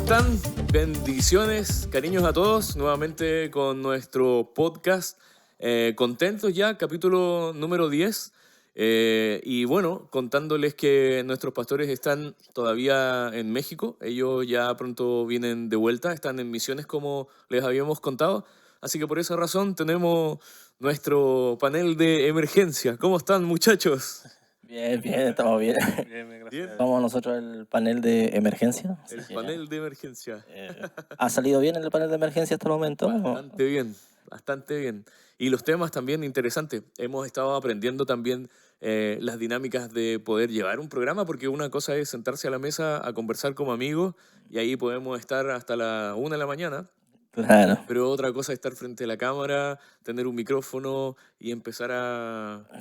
están? Bendiciones, cariños a todos, nuevamente con nuestro podcast. Contentos ya, capítulo número 10. Y bueno, contándoles que nuestros pastores están todavía en México. Ellos ya pronto vienen de vuelta, están en misiones como les habíamos contado. Así que por esa razón tenemos nuestro panel de emergencia. ¿Cómo están, muchachos? Bien, estamos bien. Bien, Bien. gracias. Somos nosotros el panel de emergencia. El así que, panel de emergencia. ¿ha salido bien el panel de emergencia hasta el momento? Bastante bien, bastante bien. Y los temas también interesantes. Hemos estado aprendiendo también las dinámicas de poder llevar un programa, porque una cosa es sentarse a la mesa a conversar como amigos y ahí podemos estar hasta la 1 de la mañana. Claro, Pero otra cosa es estar frente a la cámara, tener un micrófono y empezar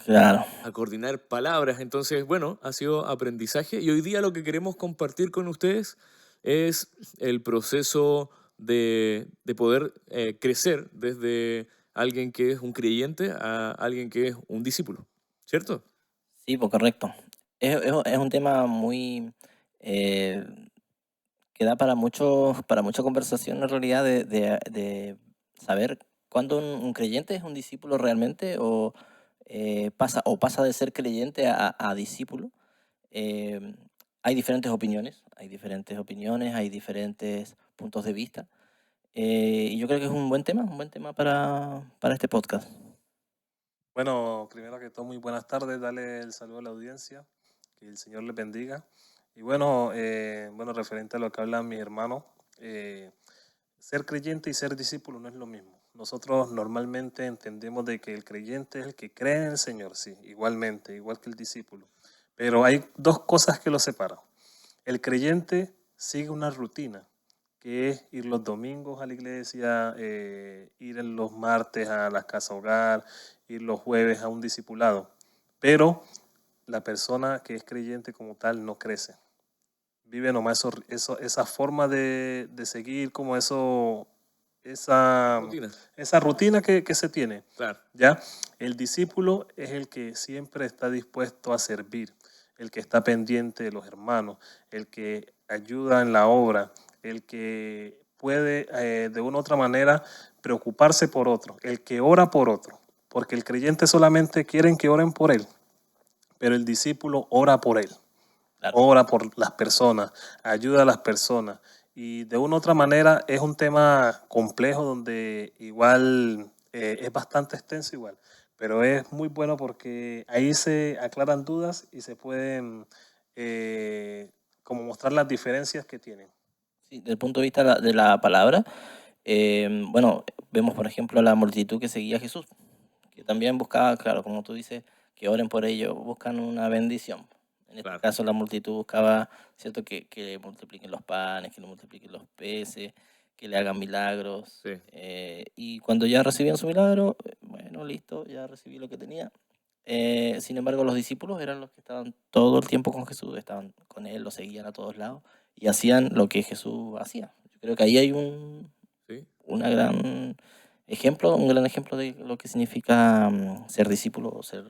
claro. a coordinar palabras. Entonces, bueno, ha sido aprendizaje. Y hoy día lo que queremos compartir con ustedes es el proceso de poder crecer desde alguien que es un creyente a alguien que es un discípulo, ¿cierto? Sí, pues correcto. Es un tema muy eh, que da para mucha conversación en realidad de saber cuándo un creyente es un discípulo realmente o pasa de ser creyente a discípulo. Eh, hay diferentes opiniones, hay diferentes puntos de vista. Y yo creo que es un buen tema para este podcast. Bueno, primero que todo, muy buenas tardes. Dale el saludo a la audiencia. Que el Señor les bendiga. Y bueno, referente a lo que hablan mis hermanos, ser creyente y ser discípulo no es lo mismo. Nosotros normalmente entendemos de que el creyente es el que cree en el Señor, sí, igualmente, igual que el discípulo. Pero hay dos cosas que lo separan. El creyente sigue una rutina, que es ir los domingos a la iglesia, ir en los martes a la casa hogar, ir los jueves a un discipulado. Pero la persona que es creyente como tal no crece. Vive nomás esa forma de seguir como esa rutina que se tiene. Claro. ¿Ya? El discípulo es el que siempre está dispuesto a servir, el que está pendiente de los hermanos, el que ayuda en la obra, el que puede de una u otra manera preocuparse por otro, el que ora por otro, porque el creyente solamente quieren que oren por él, pero el discípulo ora por él, Claro. ora por las personas, ayuda a las personas. Y de una u otra manera es un tema complejo donde igual es bastante extenso igual, pero es muy bueno porque ahí se aclaran dudas y se pueden como mostrar las diferencias que tienen. Sí, desde el punto de vista de la palabra, bueno, vemos por ejemplo la multitud que seguía a Jesús, que también buscaba, claro, como tú dices, que oren por ellos, buscan una bendición. En este Claro. caso la multitud buscaba, ¿cierto?, que multipliquen los panes, que le multipliquen los peces, que le hagan milagros. Sí. Y cuando ya recibían su milagro, bueno, listo, ya recibí lo que tenía. Sin embargo, los discípulos eran los que estaban todo el tiempo con Jesús, estaban con él, lo seguían a todos lados y hacían lo que Jesús hacía. Yo creo que ahí hay Sí. un gran ejemplo de lo que significa ser discípulo o ser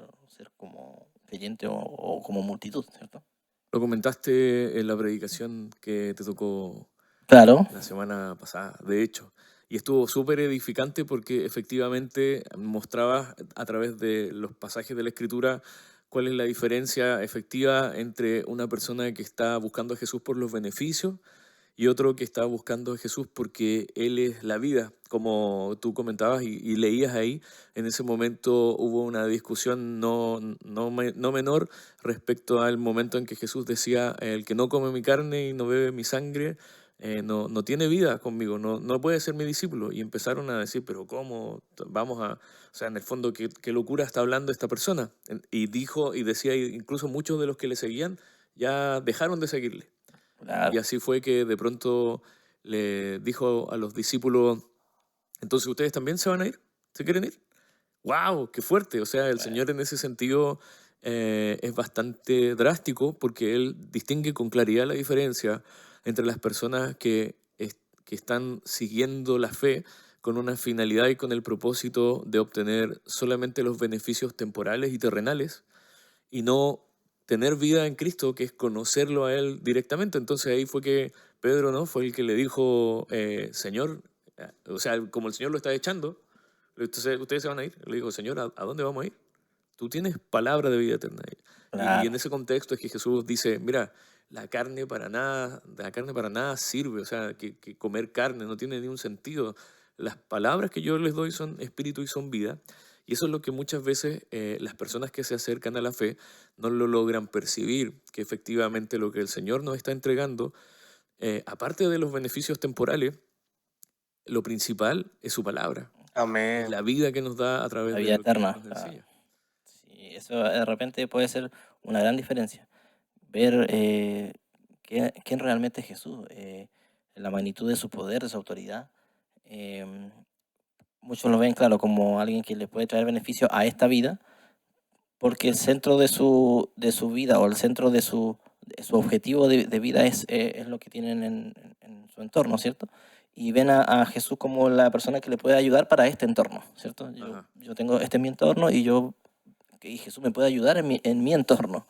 como creyente o como multitud, ¿cierto? Lo comentaste en la predicación que te tocó Claro, la semana pasada, de hecho. Y estuvo súper edificante porque efectivamente mostraba a través de los pasajes de la Escritura cuál es la diferencia efectiva entre una persona que está buscando a Jesús por los beneficios y otro que está buscando a Jesús porque Él es la vida, como tú comentabas y leías ahí. En ese momento hubo una discusión no menor respecto al momento en que Jesús decía, el que no come mi carne y no bebe mi sangre, no tiene vida conmigo, no puede ser mi discípulo. Y empezaron a decir, pero ¿cómo? O sea, en el fondo, ¿qué locura está hablando esta persona? Y dijo y decía, incluso muchos de los que le seguían ya dejaron de seguirle. claro. Y así fue que de pronto le dijo a los discípulos, entonces ustedes también se van a ir, ¿se quieren ir? ¡Wow! ¡Qué fuerte! O sea, el Señor en ese sentido es bastante drástico porque Él distingue con claridad la diferencia entre las personas que están siguiendo la fe con una finalidad y con el propósito de obtener solamente los beneficios temporales y terrenales y no tener vida en Cristo, que es conocerlo a Él directamente. Entonces ahí fue que Pedro no fue el que le dijo, Señor, o sea, como el Señor lo está echando, entonces ustedes se van a ir. Le dijo, Señor, ¿a dónde vamos a ir? Tú tienes palabra de vida eterna. Y en Claro. ese contexto es que Jesús dice, mira, la carne para nada sirve, o sea, que comer carne no tiene ningún sentido. Las palabras que yo les doy son espíritu y son vida. Y eso es lo que muchas veces las personas que se acercan a la fe no lo logran percibir, que efectivamente lo que el Señor nos está entregando, aparte de los beneficios temporales, lo principal es su palabra, es Amén. la vida que nos da a través La de vida lo que Él eterna, nos claro. enseña. Sí, eso de repente puede ser una gran diferencia. Ver quién realmente es Jesús, la magnitud de su poder, de su autoridad. Em, Muchos lo ven, claro, como alguien que le puede traer beneficio a esta vida, porque el centro de su vida o el centro de su objetivo de vida es lo que tienen en su entorno, ¿cierto? Y ven a Jesús como la persona que le puede ayudar para este entorno, ¿cierto? Ajá, Yo tengo este es mi entorno y Jesús me puede ayudar en mi entorno,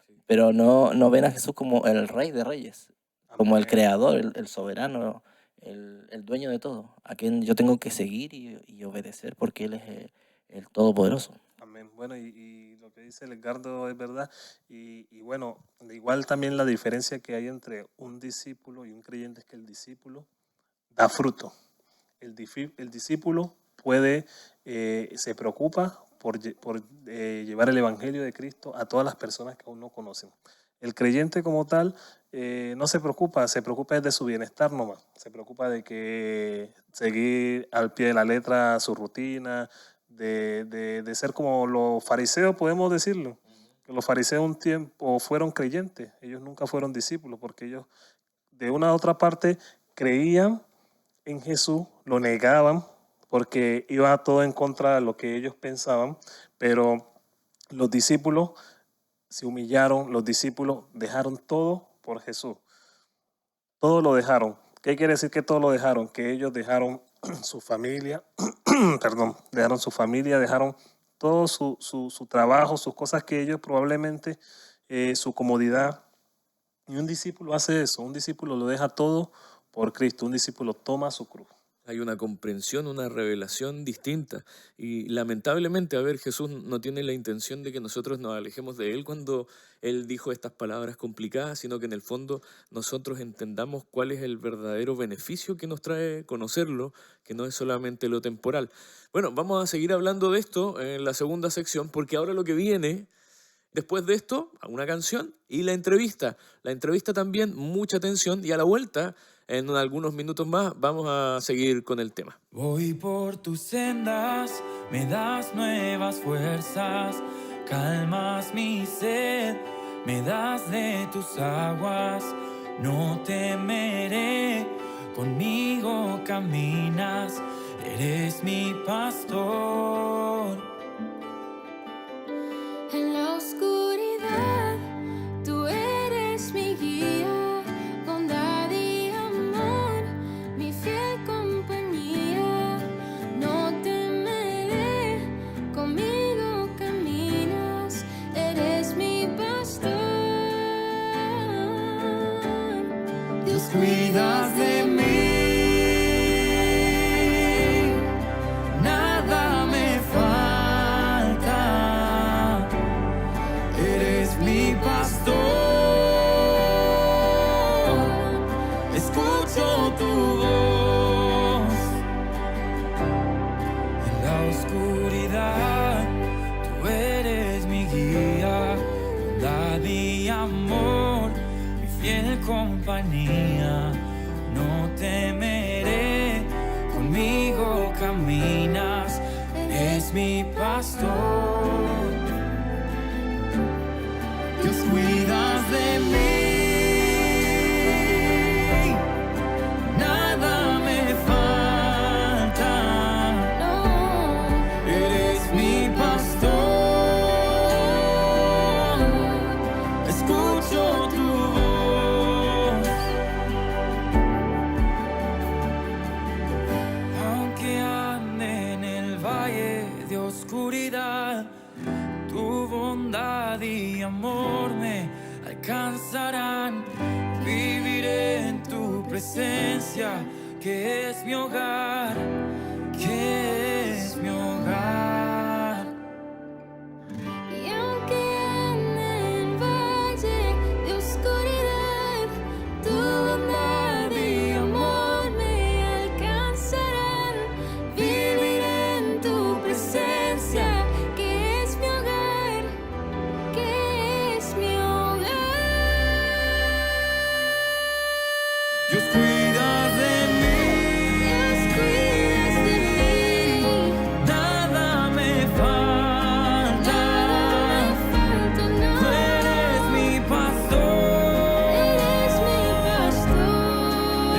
sí. pero no ven a Jesús como el Rey de Reyes, como el Amén. Creador, el soberano, el dueño de todo, a quien yo tengo que seguir y obedecer porque Él es el Todopoderoso. Amén. Bueno, y lo que dice Edgardo es verdad. Y bueno, igual también la diferencia que hay entre un discípulo y un creyente es que el discípulo da fruto. El discípulo se preocupa por llevar el Evangelio de Cristo a todas las personas que aún no conocen. El creyente como tal no se preocupa de su bienestar nomás, se preocupa de que seguir al pie de la letra su rutina, de ser como los fariseos, podemos decirlo. Que los fariseos un tiempo fueron creyentes, ellos nunca fueron discípulos, porque ellos de una u otra parte creían en Jesús, lo negaban porque iba todo en contra de lo que ellos pensaban, pero los discípulos se humillaron, los discípulos dejaron todo por Jesús. Todo lo dejaron. ¿Qué quiere decir que todo lo dejaron? Que ellos dejaron su familia, perdón, dejaron su familia, dejaron todo su trabajo, sus cosas que ellos probablemente, su comodidad. Y un discípulo hace eso, un discípulo lo deja todo por Cristo, un discípulo toma su cruz. Hay una comprensión, una revelación distinta. Y lamentablemente, a ver, Jesús no tiene la intención de que nosotros nos alejemos de Él cuando Él dijo estas palabras complicadas, sino que en el fondo nosotros entendamos cuál es el verdadero beneficio que nos trae conocerlo, que no es solamente lo temporal. Bueno, vamos a seguir hablando de esto en la segunda sección, porque ahora lo que viene después de esto, una canción y la entrevista. La entrevista también, mucha atención, y a la vuelta, en algunos minutos más, vamos a seguir con el tema. Voy por tus sendas, me das nuevas fuerzas, calmas mi sed, me das de tus aguas, no temeré, conmigo caminas, eres mi pastor. En la oscuridad, tú eres mi guía, bondad y amor, mi fiel compañía. No temeré, conmigo caminas, eres mi pastor. Dios, Cuidas de mí. Compañía, no temeré, conmigo caminas, eres mi pastor. Dios, cuidas de mí, nada me falta, eres mi pastor, escucho tu voz. Aunque ande en el valle de oscuridad, tu bondad y amor me alcanzarán. Viviré en tu presencia, que es mi hogar, que es mi hogar. Y aunque ande en valle de oscuridad, tu bondad y amor me alcanzarán. Viviré en tu presencia, que es mi hogar, que es mi hogar. Dios cuida de Dios, mí, cuidas de mí, nada me nada falta. me falta, Tú no. eres mi pastor, Eres mi pastor.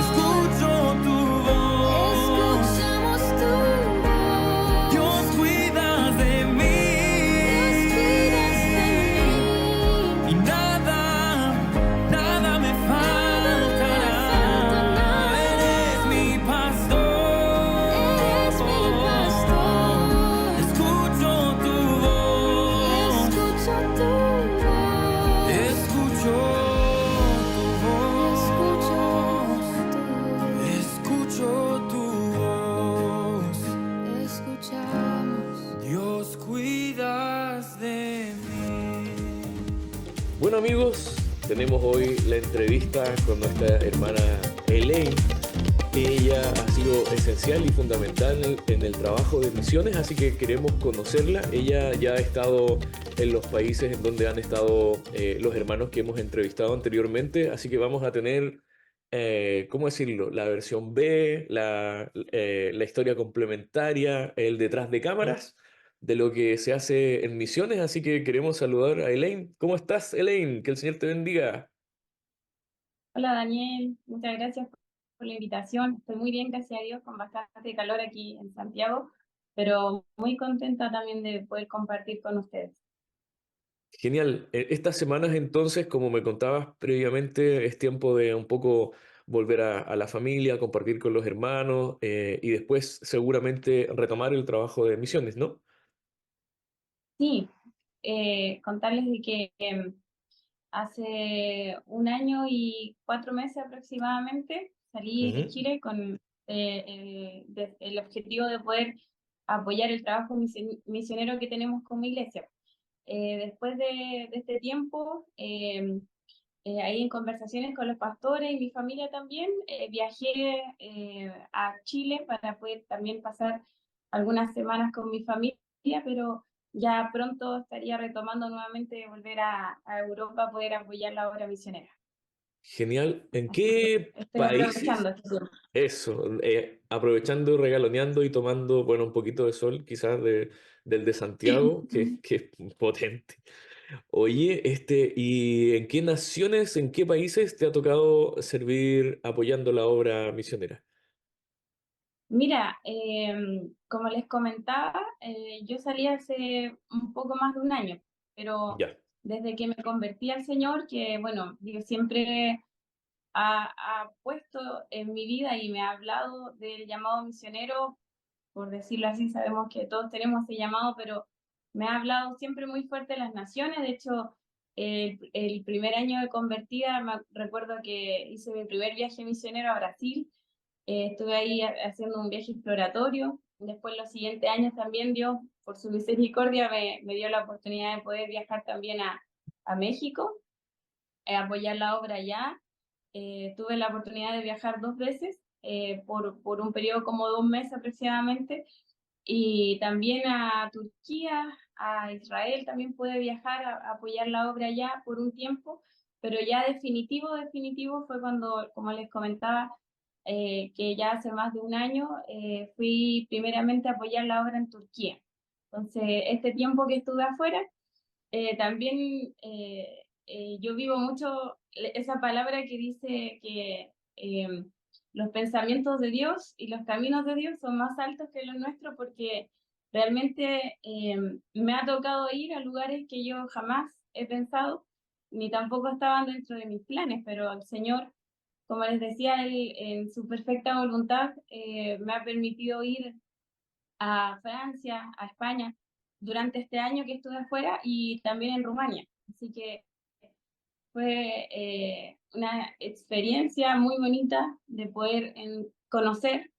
escucho tu voz. Escuchamos tu voz. Dios cuida de Dios, cuidas de mí mí. y nada me faltará. nada. Eres mi pastor, Eres mi pastor. escucho tu voz. Escucho tu voz. Escucho Escucho tu voz. Escuchamos. Dios cuidas de mí. Bueno amigos, tenemos hoy la entrevista con nuestra hermana Elaine. Ella ha sido esencial y fundamental en el trabajo de misiones, así que queremos conocerla. Ella ya ha estado en los países en donde han estado los hermanos que hemos entrevistado anteriormente, así que vamos a tener, ¿cómo decirlo? La versión B, la historia complementaria, el detrás de cámaras de lo que se hace en misiones, así que queremos saludar a Elaine. ¿Cómo estás, Elaine? Que el Señor te bendiga. Hola Daniel, muchas gracias por la invitación. Estoy muy bien, gracias a Dios, con bastante calor aquí en Santiago, pero muy contenta también de poder compartir con ustedes. Genial. Estas semanas entonces, como me contabas previamente, es tiempo de un poco volver a la familia, compartir con los hermanos y después seguramente retomar el trabajo de misiones, ¿no? Sí, contarles de que hace 1 año y 4 meses aproximadamente salí de Ujú. Chile con el objetivo de poder apoyar el trabajo misionero que tenemos como iglesia. Después de este tiempo, ahí en conversaciones con los pastores y mi familia también, viajé a Chile para poder también pasar algunas semanas con mi familia, pero ya pronto estaría retomando nuevamente volver a Europa a poder apoyar la obra misionera. Genial. ¿En Así que qué estoy aprovechando países? este tiempo. Eso, aprovechando, regaloneando y tomando, bueno, un poquito de sol, quizás del de Santiago, que es potente. Oye, ¿y en qué naciones, en qué países te ha tocado servir apoyando la obra misionera? Mira, como les comentaba, yo salí hace un poco más de 1 año, pero Ya, desde que me convertí al Señor, que bueno, Dios siempre ha puesto en mi vida y me ha hablado del llamado misionero, por decirlo así, sabemos que todos tenemos ese llamado, pero me ha hablado siempre muy fuerte de las naciones. De hecho, el primer año de convertida, recuerdo que hice mi primer viaje misionero a Brasil. Estuve ahí haciendo un viaje exploratorio. Después, los siguientes años también Dios, por su misericordia, me dio la oportunidad de poder viajar también a México, apoyar la obra allá. Tuve la oportunidad de viajar 2 veces por un periodo como 2 meses aproximadamente, y también a Turquía, a Israel también pude viajar a apoyar la obra allá por un tiempo, pero ya definitivo fue cuando, como les comentaba, que ya hace más de 1 año fui primeramente a apoyar la obra en Turquía. Entonces, este tiempo que estuve afuera, también yo vivo mucho esa palabra que dice que los pensamientos de Dios y los caminos de Dios son más altos que los nuestros, porque realmente me ha tocado ir a lugares que yo jamás he pensado, ni tampoco estaban dentro de mis planes, pero el Señor, como les decía, Él en su perfecta voluntad me ha permitido ir a Francia, a España, durante este año que estuve afuera, y también en Rumania. Así que fue una experiencia muy bonita de poder conocer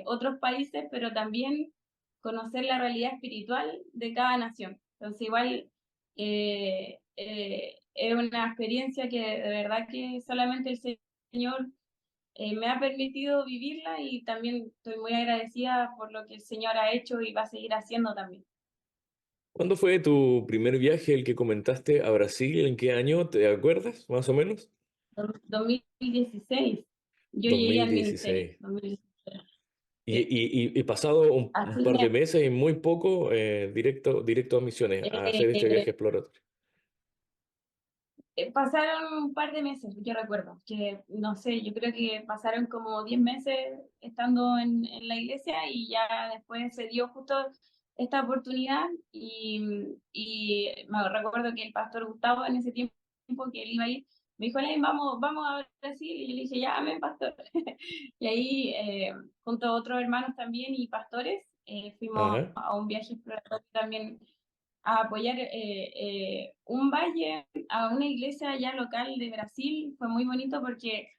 otros países, pero también conocer la realidad espiritual de cada nación. Entonces, igual es una experiencia que de verdad que solamente el Señor me ha permitido vivirla, y también estoy muy agradecida por lo que el Señor ha hecho y va a seguir haciendo también. ¿Cuándo fue tu primer viaje, el que comentaste, a Brasil? ¿En qué año? ¿Te acuerdas, más o menos? 2016, yo llegué al ministerio. 2016. 2016. Y, Sí. y pasado un Así par de que meses y muy poco, directo a Misiones, a hacer este eh, viaje exploratorio. pasaron un par de meses, yo recuerdo, que no sé, yo creo que pasaron como 10 meses estando en la iglesia, y ya después se dio justo esta oportunidad, y me recuerdo que el pastor Gustavo en ese tiempo que él iba a ir, me dijo: "Len, vamos a Brasil", y yo le dije: "Ya, amén, pastor". Y ahí, junto a otros hermanos también y pastores, fuimos Ajá. a un viaje exploratorio también a apoyar un valle, a una iglesia ya local de Brasil. Fue muy bonito porque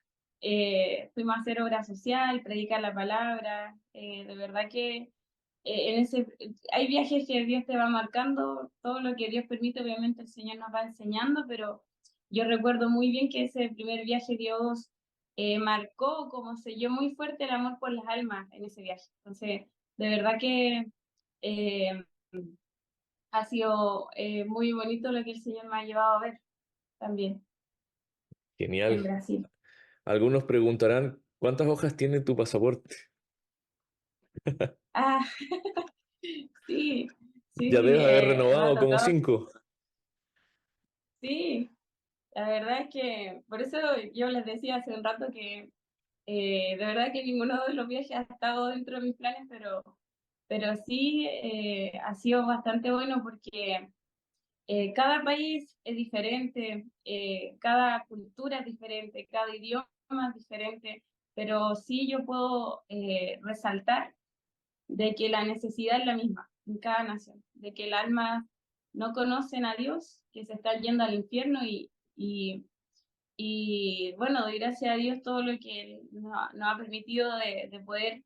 fuimos a hacer obra social, predicar la palabra. De verdad que hay viajes que Dios te va marcando, todo lo que Dios permite, obviamente el Señor nos va enseñando, pero yo recuerdo muy bien que ese primer viaje Dios marcó, como selló muy fuerte el amor por las almas en ese viaje. Entonces, de verdad que eh, ha sido muy bonito lo que el Señor me ha llevado a ver también en Genial. Brasil. Algunos preguntarán, ¿cuántas hojas tiene tu pasaporte? Ah, sí, sí, Ya sí, debes haber me ha renovado como tocado, 5. sí, la verdad es que por eso yo les decía hace un rato que de verdad que ninguno de los viajes ha estado dentro de mis planes, pero sí ha sido bastante bueno porque cada país es diferente, cada cultura es diferente, cada idioma es diferente, pero sí yo puedo resaltar de que la necesidad es la misma en cada nación, de que el alma no conocen a Dios, que se están yendo al infierno, y bueno, doy gracias a Dios todo lo que Él nos ha permitido de poder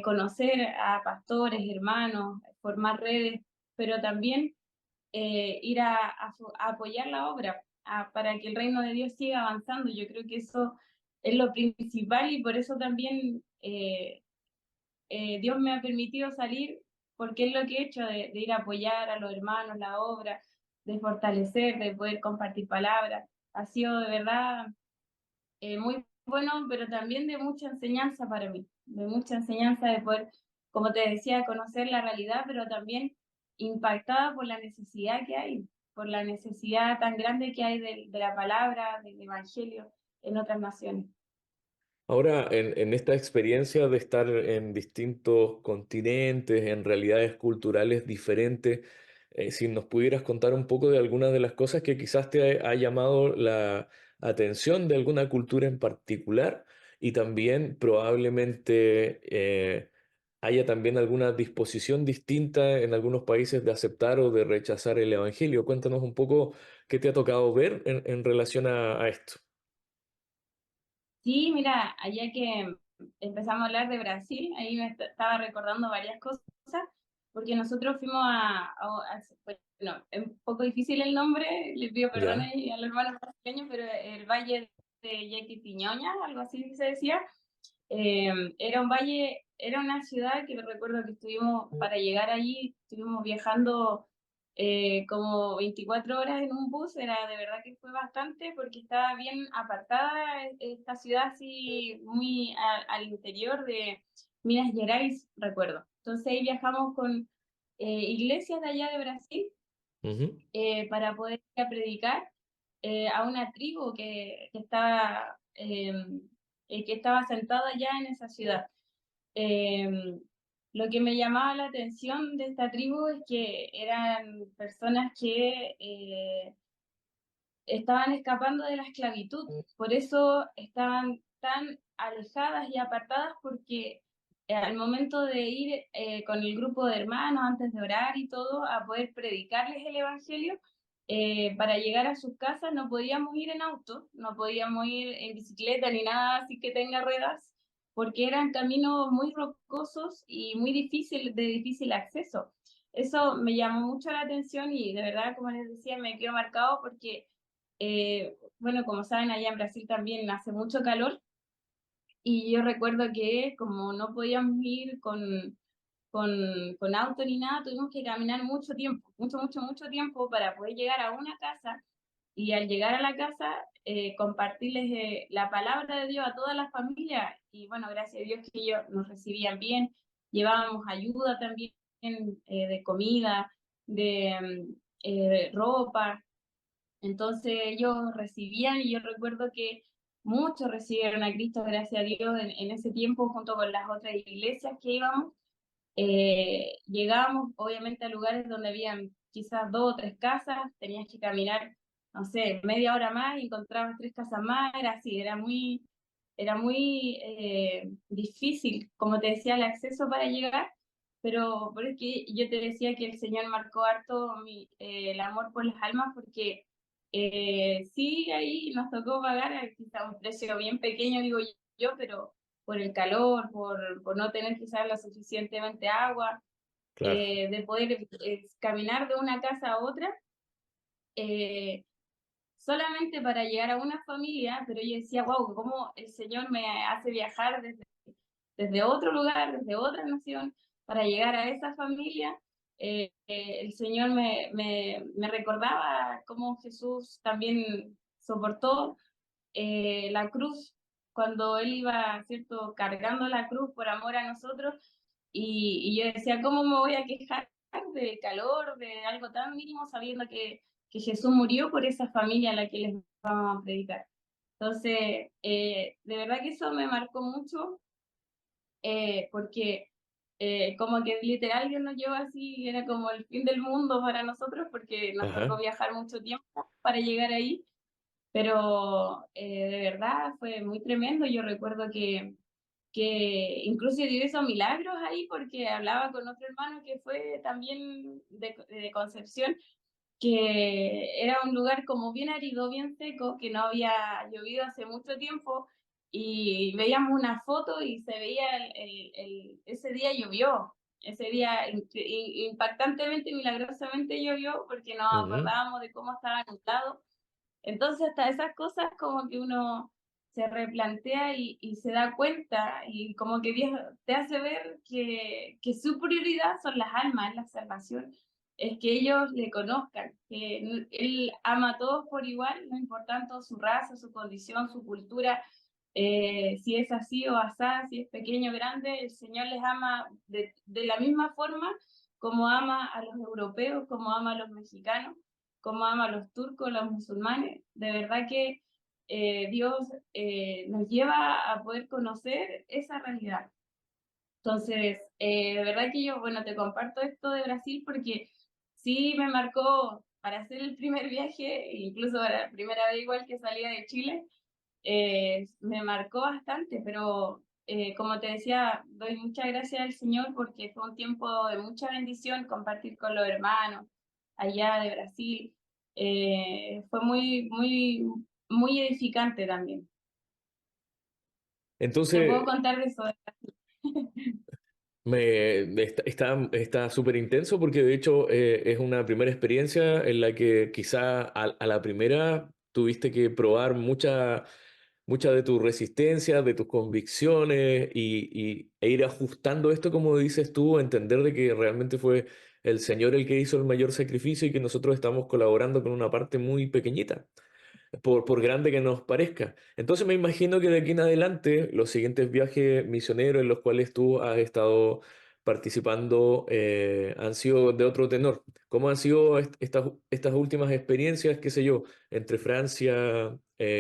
conocer a pastores, hermanos, formar redes, pero también ir a apoyar la obra para que el reino de Dios siga avanzando. Yo creo que eso es lo principal, y por eso también Dios me ha permitido salir, porque es lo que he hecho de ir a apoyar a los hermanos, la obra, de fortalecer, de poder compartir palabras. Ha sido de verdad muy bueno, pero también de mucha enseñanza para mí, de mucha enseñanza de poder, como te decía, conocer la realidad, pero también impactada por la necesidad que hay, por la necesidad tan grande que hay de la palabra, del evangelio en otras naciones. Ahora, en esta experiencia de estar en distintos continentes, en realidades culturales diferentes, si nos pudieras contar un poco de algunas de las cosas que quizás te ha llamado la atención de alguna cultura en particular, y también probablemente haya también alguna disposición distinta en algunos países de aceptar o de rechazar el Evangelio. Cuéntanos un poco qué te ha tocado ver en relación a esto. Sí, mira, allá que empezamos a hablar de Brasil, ahí estaba recordando varias cosas, porque nosotros fuimos bueno, es un poco difícil el nombre, les pido perdón ¿Ya? ahí al hermano brasileño, pero el Valle de Jequitinhonha, algo así se decía. Era un valle, era una ciudad que recuerdo que estuvimos, para llegar allí, estuvimos viajando como 24 horas en un bus. Era de verdad que fue bastante porque estaba bien apartada esta ciudad, así muy al interior de Minas Gerais, recuerdo. Entonces ahí viajamos con iglesias de allá de Brasil Ujú. para poder ir a predicar a una tribu que estaba sentada allá en esa ciudad. Eh, lo que me llamaba la atención de esta tribu es que eran personas que estaban escapando de la esclavitud, por eso estaban tan alejadas y apartadas, porque al momento de ir con el grupo de hermanos, antes de orar y todo, a poder predicarles el Evangelio, para llegar a sus casas no podíamos ir en auto, no podíamos ir en bicicleta ni nada así que tenga ruedas, porque eran caminos muy rocosos y muy de difícil acceso. Eso me llamó mucho la atención y de verdad, como les decía, me quedó marcado porque, bueno, como saben, allá en Brasil también hace mucho calor y yo recuerdo que como no podíamos ir con auto ni nada, tuvimos que caminar mucho tiempo, mucho tiempo para poder llegar a una casa y al llegar a la casa compartirles la palabra de Dios a toda la familia y bueno, gracias a Dios que ellos nos recibían bien, llevábamos ayuda también de comida, de ropa, entonces ellos recibían y yo recuerdo que muchos recibieron a Cristo, gracias a Dios, en ese tiempo junto con las otras iglesias que íbamos. Llegábamos obviamente a lugares donde habían quizás 2 o 3 casas, tenías que caminar, no sé, media hora más y encontrabas 3 casas más, era así, era muy difícil, como te decía, el acceso para llegar, pero es que yo te decía que el Señor marcó harto el amor por las almas, porque sí, ahí nos tocó pagar quizá un precio bien pequeño, digo yo, pero por el calor, por no tener quizás la suficientemente agua, Claro. de poder caminar de una casa a otra, eh, solamente para llegar a una familia, pero yo decía, wow, cómo el Señor me hace viajar desde otro lugar, desde otra nación, para llegar a esa familia. El Señor me recordaba cómo Jesús también soportó la cruz cuando Él iba, ¿cierto?, cargando la cruz por amor a nosotros. Y yo decía, ¿cómo me voy a quejar del calor, de algo tan mínimo, sabiendo que Jesús murió por esa familia a la que les vamos a predicar? Entonces, de verdad que eso me marcó mucho, porque como que literal Dios nos llevó así, era como el fin del mundo para nosotros, porque nos tocó Ajá. viajar mucho tiempo para llegar ahí, pero de verdad fue muy tremendo. Yo recuerdo que incluso Dios hizo milagros ahí, porque hablaba con otro hermano que fue también de Concepción, que era un lugar como bien árido, bien seco, que no había llovido hace mucho tiempo, y veíamos una foto y se veía ese día llovió, ese día impactantemente, milagrosamente llovió, porque nos Ujú. acordábamos de cómo estaba nublado. Entonces, hasta esas cosas como que uno se replantea y se da cuenta, y como que Dios te hace ver que su prioridad son las almas, es la salvación, es que ellos le conozcan, que Él ama a todos por igual, no importando su raza, su condición, su cultura, si es así o asá, si es pequeño o grande, el Señor les ama de la misma forma como ama a los europeos, como ama a los mexicanos, como ama a los turcos, a los musulmanes. De verdad que Dios nos lleva a poder conocer esa realidad. Entonces, de verdad que yo, bueno, te comparto esto de Brasil porque sí me marcó para hacer el primer viaje, incluso para la primera vez igual que salía de Chile, me marcó bastante, pero como te decía, doy muchas gracias al Señor porque fue un tiempo de mucha bendición compartir con los hermanos allá de Brasil. Fue muy edificante también. Te puedo Entonces, contar de eso. está súper intenso porque de hecho es una primera experiencia en la que quizá a la primera tuviste que probar mucha de tu resistencia, de tus convicciones e ir ajustando esto, como dices tú, entender de que realmente fue el Señor el que hizo el mayor sacrificio y que nosotros estamos colaborando con una parte muy pequeñita por grande que nos parezca. Entonces me imagino que de aquí en adelante los siguientes viajes misioneros en los cuales tú has estado participando han sido de otro tenor. ¿Cómo han sido estas últimas experiencias, qué sé yo, entre Francia,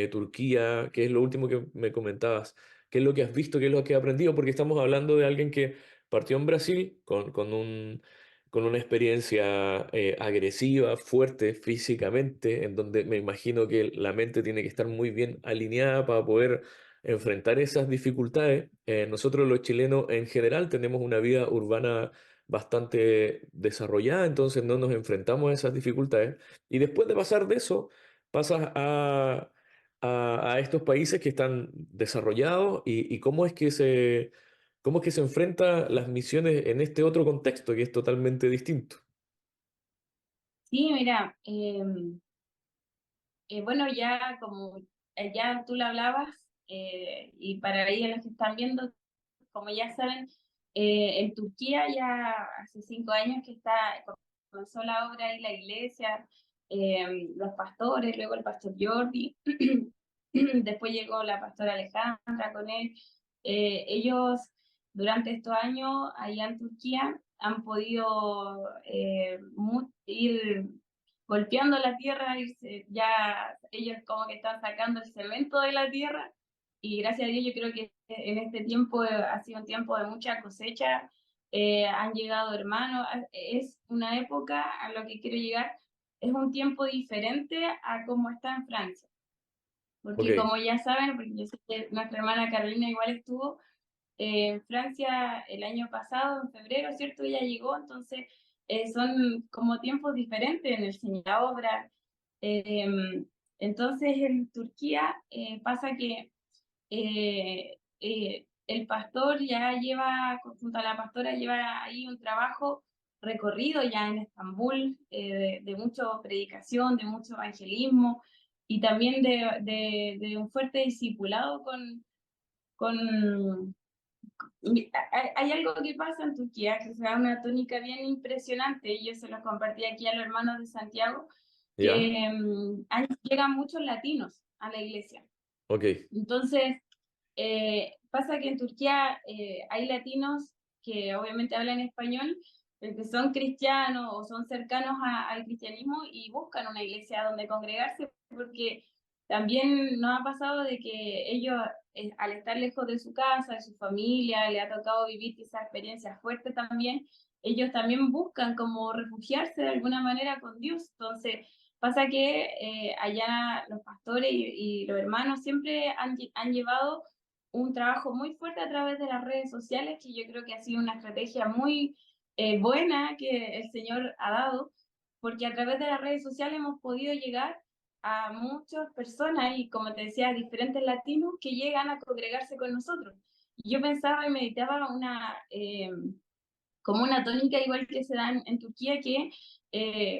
Turquía, qué es lo último que me comentabas? ¿Qué es lo que has visto, qué es lo que has aprendido? Porque estamos hablando de alguien que partió en Brasil con una experiencia agresiva, fuerte físicamente, en donde me imagino que la mente tiene que estar muy bien alineada para poder enfrentar esas dificultades. Nosotros los chilenos en general tenemos una vida urbana bastante desarrollada, entonces no nos enfrentamos a esas dificultades. Y después de pasar de eso, pasas a estos países que están desarrollados y cómo es que se enfrenta las misiones en este otro contexto que es totalmente distinto. Sí, mira, bueno, ya como ya tú lo hablabas, y para ahí a los que están viendo, como ya saben, en Turquía ya hace 5 años que comenzó la obra y la iglesia, los pastores, luego el pastor Jordi, después llegó la pastora Alejandra con él. Ellos durante estos años allá en Turquía han podido ir golpeando la tierra, ya ellos como que están sacando el cemento de la tierra y gracias a Dios yo creo que en este tiempo ha sido un tiempo de mucha cosecha, han llegado hermanos, es una época a lo que quiero llegar, es un tiempo diferente a como está en Francia, Ok, porque como ya saben, porque yo sé que nuestra hermana Carolina igual estuvo en Francia el año pasado, en febrero, ¿cierto? Ella llegó, entonces son como tiempos diferentes en el cine, la obra. Eh, entonces en Turquía pasa que el pastor ya lleva, junto a la pastora, lleva ahí un trabajo recorrido ya en Estambul, de mucha predicación, de mucho evangelismo y también de un fuerte discipulado con hay algo que pasa en Turquía, que se da una tónica bien impresionante, yo se lo compartí aquí a los hermanos de Santiago, ya, que llegan muchos latinos a la iglesia. ok, Entonces, pasa que en Turquía hay latinos que obviamente hablan español, que son cristianos o son cercanos al cristianismo y buscan una iglesia donde congregarse porque también nos ha pasado de que ellos, al estar lejos de su casa, de su familia, le ha tocado vivir esa experiencia fuerte también, ellos también buscan como refugiarse de alguna manera con Dios. Entonces, pasa que allá los pastores y los hermanos siempre han llevado un trabajo muy fuerte a través de las redes sociales, que yo creo que ha sido una estrategia muy buena que el Señor ha dado, porque a través de las redes sociales hemos podido llegar a muchas personas y, como te decía, diferentes latinos que llegan a congregarse con nosotros. Y yo pensaba y meditaba como una tónica igual que se da en Turquía, que,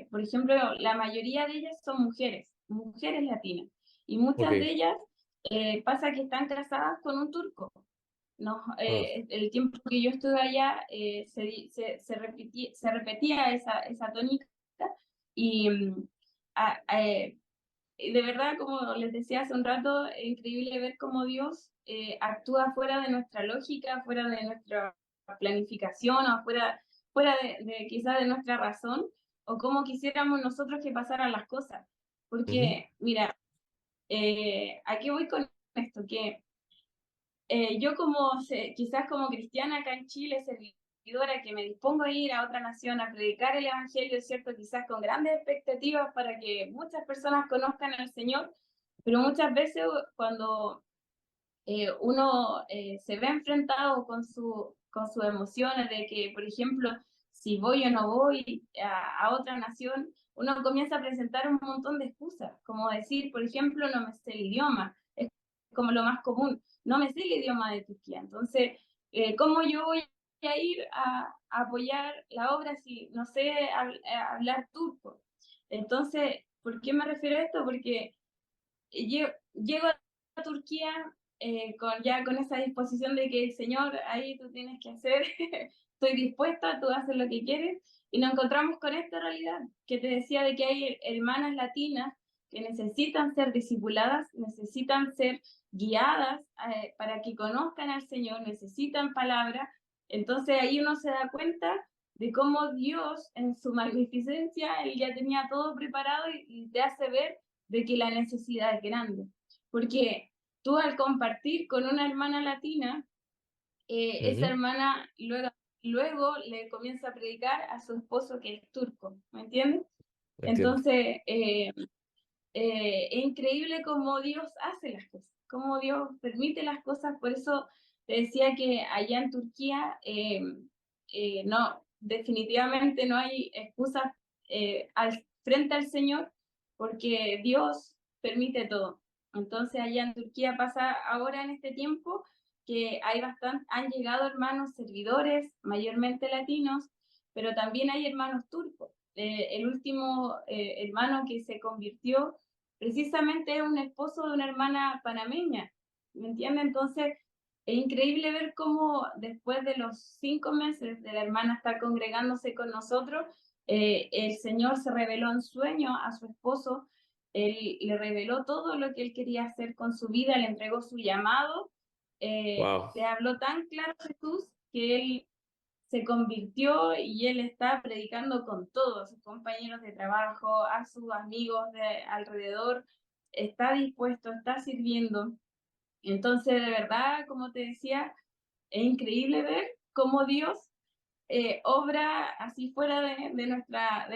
por ejemplo, la mayoría de ellas son mujeres, mujeres latinas, y ok, muchas de ellas pasa que están casadas con un turco. No, ah, el tiempo que yo estuve allá se repetía esa tónica y a- a- de verdad, como les decía hace un rato, es increíble ver cómo Dios actúa fuera de nuestra lógica, fuera de nuestra planificación o fuera de quizás de nuestra razón o cómo quisiéramos nosotros que pasaran las cosas. ujú, Porque, mira, ¿a qué voy con esto? Que yo quizás como cristiana acá en Chile, servidora, que me dispongo a ir a otra nación a predicar el Evangelio, ¿cierto? Quizás con grandes expectativas para que muchas personas conozcan al Señor, pero muchas veces cuando uno se ve enfrentado con sus emociones de que, por ejemplo, si voy o no voy a otra nación, uno comienza a presentar un montón de excusas, como decir, por ejemplo, no me sé el idioma, es como lo más común, no me sé el idioma de Turquía, entonces, ¿cómo yo voy a ir a apoyar la obra si no sé hablar turco? Entonces, ¿por qué me refiero a esto? Porque llego a Turquía ya con esa disposición de que, Señor, ahí tú tienes que hacer, estoy dispuesta, tú haces lo que quieres, y nos encontramos con esta realidad que te decía de que hay hermanas latinas que necesitan ser discipuladas, necesitan ser guiadas para que conozcan al Señor, necesitan palabra. Entonces ahí uno se da cuenta de cómo Dios en su magnificencia, Él ya tenía todo preparado y te hace ver de que la necesidad es grande. Porque tú al compartir con una hermana latina, esa ujú, hermana luego le comienza a predicar a su esposo que es turco, ¿me entiendes? entiendo. Entonces, es increíble cómo Dios hace las cosas, cómo Dios permite las cosas. Por eso te decía que allá en Turquía, no, definitivamente no hay excusas frente al Señor, porque Dios permite todo. Entonces allá en Turquía pasa ahora en este tiempo que han llegado hermanos servidores, mayormente latinos, pero también hay hermanos turcos. El último hermano que se convirtió precisamente es un esposo de una hermana panameña, ¿me entiendes? Entonces es increíble ver cómo después de los 5 meses de la hermana estar congregándose con nosotros, el Señor se reveló en sueño a su esposo, él le reveló todo lo que él quería hacer con su vida, le entregó su llamado, Wow. le habló tan claro a Jesús que él se convirtió y él está predicando con todos sus compañeros de trabajo, a sus amigos de alrededor, está dispuesto, está sirviendo. Entonces, de verdad, como te decía, es increíble ver cómo Dios obra así fuera de nuestra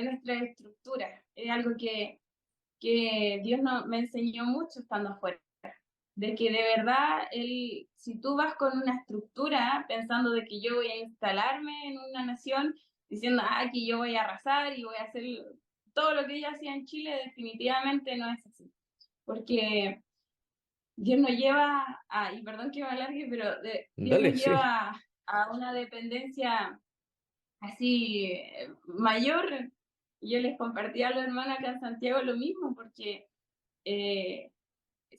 estructura. Es algo que Dios me enseñó mucho estando afuera, de que de verdad, si tú vas con una estructura pensando de que yo voy a instalarme en una nación, diciendo, que yo voy a arrasar y voy a hacer todo lo que ella hacía en Chile, definitivamente no es así. Porque Dios nos lleva y perdón que me alargue, pero Dios nos Dale, sí. lleva a una dependencia así mayor. Yo les compartí a los hermanos acá en Santiago lo mismo, porque eh,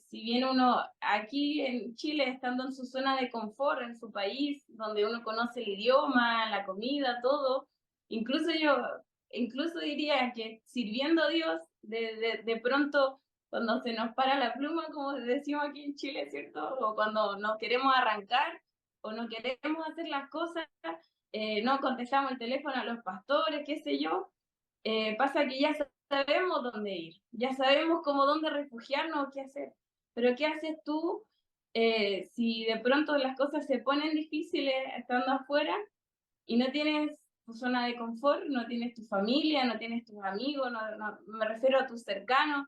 si bien uno aquí en Chile, estando en su zona de confort, en su país, donde uno conoce el idioma, la comida, todo, incluso incluso diría que sirviendo a Dios, de pronto, cuando se nos para la pluma, como decimos aquí en Chile, ¿cierto? O cuando nos queremos arrancar o no queremos hacer las cosas, no contestamos el teléfono a los pastores, qué sé yo, pasa que ya sabemos dónde ir, ya sabemos cómo dónde refugiarnos o qué hacer. Pero ¿qué haces tú si de pronto las cosas se ponen difíciles estando afuera y no tienes tu zona de confort, no tienes tu familia, no tienes tus amigos, me refiero a tus cercanos?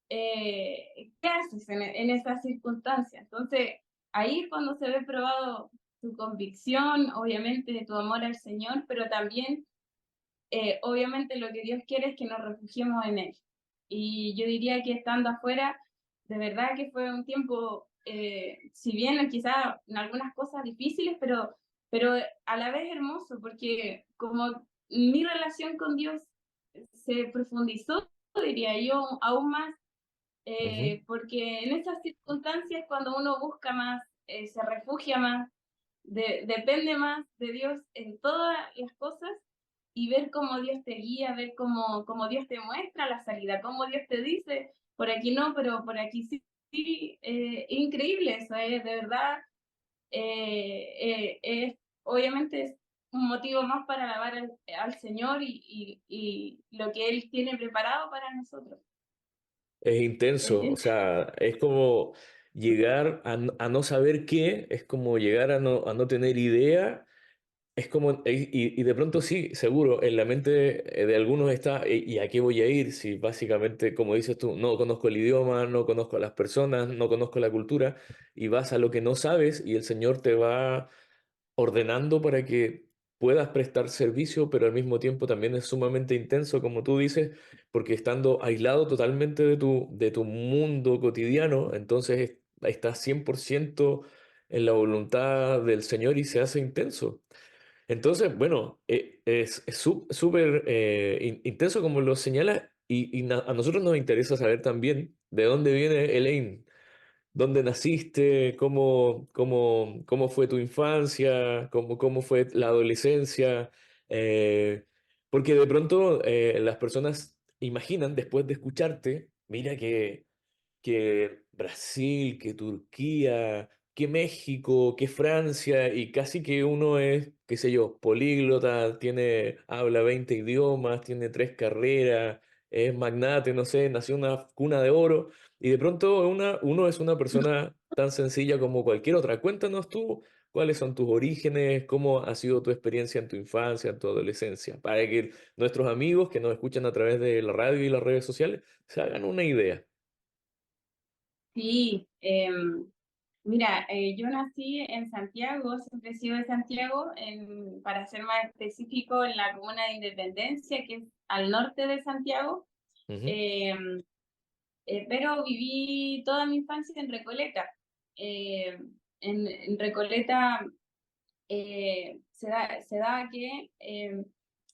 ¿Qué haces en esas circunstancias? Entonces, ahí es cuando se ve probado tu convicción, obviamente, de tu amor al Señor, pero también obviamente lo que Dios quiere es que nos refugiemos en Él. Y yo diría que estando afuera, de verdad que fue un tiempo, si bien quizá en algunas cosas difíciles, pero a la vez hermoso, porque como mi relación con Dios se profundizó, diría yo, aún más, Ujú. porque en esas circunstancias cuando uno busca más, se refugia más, depende más de Dios en todas las cosas y ver cómo Dios te guía, ver cómo Dios te muestra la salida, cómo Dios te dice, por aquí no, pero por aquí sí. Sí, increíble eso, de verdad. Obviamente es un motivo más para alabar al Señor y lo que Él tiene preparado para nosotros. Es intenso, o Es- sea, es como llegar a no saber qué, es como llegar a no tener idea. Es como, y de pronto sí, seguro, en la mente de algunos está, ¿y a qué voy a ir? Si básicamente, como dices tú, no conozco el idioma, no conozco a las personas, no conozco la cultura, y vas a lo que no sabes y el Señor te va ordenando para que puedas prestar servicio, pero al mismo tiempo también es sumamente intenso, como tú dices, porque estando aislado totalmente de tu mundo cotidiano, entonces estás 100% en la voluntad del Señor y se hace intenso. Entonces, bueno, es súper intenso como lo señalas a nosotros nos interesa saber también de dónde viene Elaine, dónde naciste, cómo fue tu infancia, cómo fue la adolescencia, porque de pronto las personas imaginan después de escucharte, mira que Brasil, que Turquía, que México, que Francia, y casi que uno es, qué sé yo, políglota, habla 20 idiomas, tiene 3 carreras, es magnate, no sé, nació en una cuna de oro, y de pronto uno es una persona tan sencilla como cualquier otra. Cuéntanos tú cuáles son tus orígenes, cómo ha sido tu experiencia en tu infancia, en tu adolescencia, para que nuestros amigos que nos escuchan a través de la radio y las redes sociales se hagan una idea. Sí, Mira, yo nací en Santiago, siempre he sido de Santiago, para ser más específico, en la comuna de Independencia, que es al norte de Santiago, Ujú. em, pero viví toda mi infancia en Recoleta. Eh, en Recoleta se da que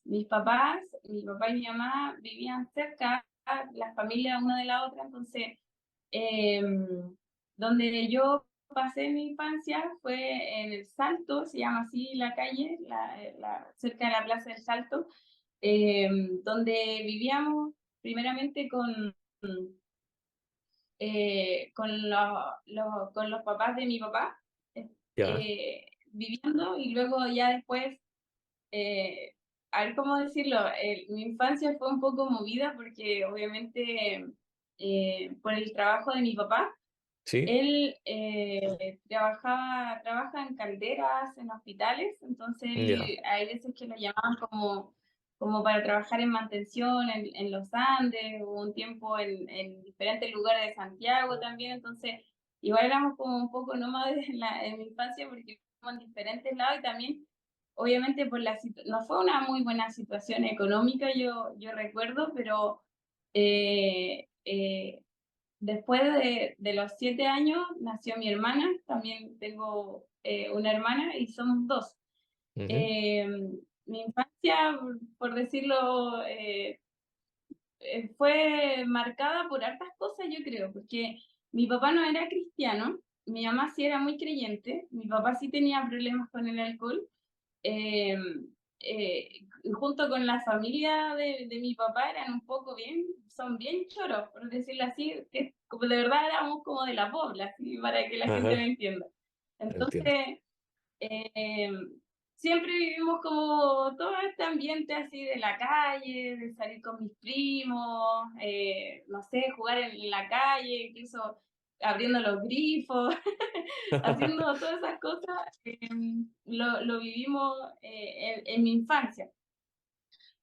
mi papá y mi mamá vivían cerca, las familias una de la otra, entonces donde yo pasé mi infancia fue en el Salto, se llama así la calle, cerca de la Plaza del Salto, donde vivíamos primeramente con los papás de mi papá, Ya, viviendo, y luego ya después, eh, a ver cómo decirlo, mi infancia fue un poco movida porque obviamente por el trabajo de mi papá. sí, Él trabaja en calderas, en hospitales, entonces ya, hay veces que lo llamaban como para trabajar en mantención en los Andes, hubo un tiempo en diferentes lugares de Santiago también, entonces igual éramos como un poco nómades en mi infancia porque vivimos en diferentes lados y también, obviamente, no fue una muy buena situación económica, yo recuerdo, pero eh, eh, después de los 7 años nació mi hermana, también tengo una hermana y somos dos. ujú, Eh, Mi infancia, por decirlo, fue marcada por hartas cosas, yo creo, porque mi papá no era cristiano, mi mamá sí era muy creyente, mi papá sí tenía problemas con el alcohol, eh, junto con la familia de mi papá eran un poco son bien choros, por decirlo así, que como de verdad éramos como de la pobla, así, para que la gente me ajá, entienda. entiendo. Entonces, eh, siempre vivimos como todo este ambiente así de la calle, de salir con mis primos, no sé, jugar en la calle, incluso abriendo los grifos, haciendo todas esas cosas, lo vivimos en mi infancia.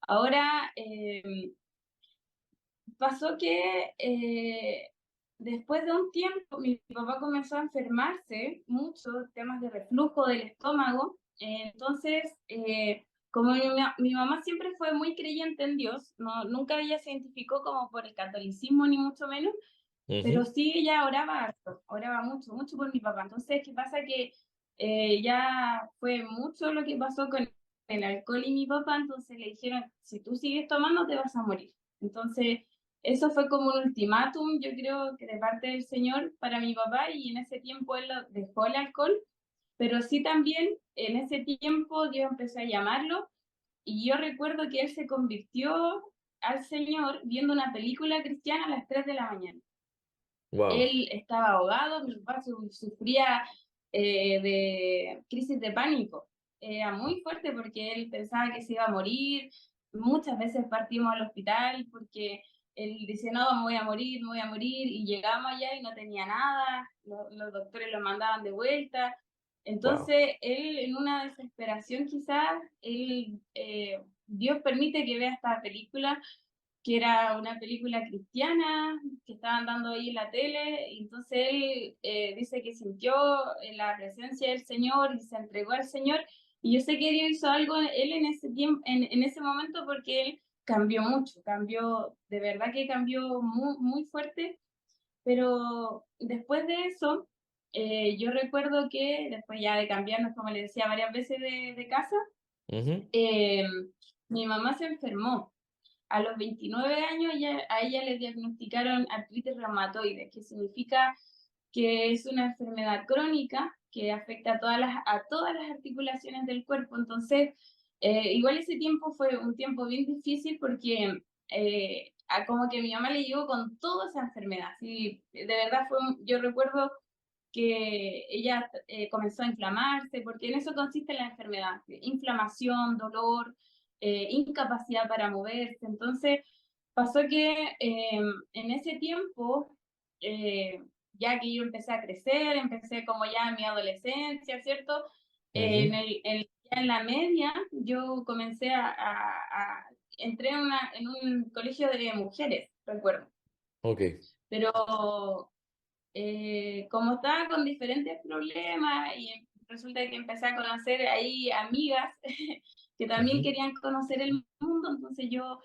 Ahora, pasó que después de un tiempo mi papá comenzó a enfermarse mucho, temas de reflujo del estómago. Entonces, como mi mamá siempre fue muy creyente en Dios, no, nunca ella se identificó como por el catolicismo ni mucho menos, pero Ujú, sí ella oraba harto, oraba mucho, mucho por mi papá. Entonces, ¿qué pasa? Que ya fue mucho lo que pasó con el alcohol y mi papá, entonces le dijeron, si tú sigues tomando te vas a morir. Entonces, eso fue como un ultimátum, yo creo que de parte del Señor para mi papá, y en ese tiempo él dejó el alcohol, pero sí también en ese tiempo Dios empezó a llamarlo, y yo recuerdo que él se convirtió al Señor viendo una película cristiana a las 3 de la mañana. wow, Él estaba ahogado, mi papá sufría de crisis de pánico. Era muy fuerte porque él pensaba que se iba a morir. Muchas veces partimos al hospital porque él decía, no, me voy a morir, y llegamos allá y no tenía nada, los doctores lo mandaban de vuelta. wow, Entonces, él en una desesperación quizás, Dios permite que vea esta película, que era una película cristiana que estaban dando ahí en la tele, y entonces él dice que sintió la presencia del Señor y se entregó al Señor, y yo sé que Dios hizo algo él en ese tiempo, en ese momento, porque él cambió mucho, cambió, de verdad que cambió muy, muy fuerte, pero después de eso, yo recuerdo que después ya de cambiarnos, como le decía, varias veces de casa, ujú, eh, mi mamá se enfermó. A los 29 años a ella le diagnosticaron artritis reumatoide, que significa que es una enfermedad crónica que afecta a todas las articulaciones del cuerpo. Entonces, igual ese tiempo fue un tiempo bien difícil porque como que mi mamá le llegó con toda esa enfermedad. Sí, de verdad yo recuerdo que ella comenzó a inflamarse, porque en eso consiste la enfermedad: inflamación, dolor, incapacidad para moverse. Entonces, pasó que en ese tiempo, eh, ya que yo empecé a crecer, empecé como ya en mi adolescencia, ¿cierto? ujú, Ya en la media, yo comencé entré en un colegio de mujeres, recuerdo, ok, pero como estaba con diferentes problemas y resulta que empecé a conocer ahí amigas que también Ujú. querían conocer el mundo, entonces yo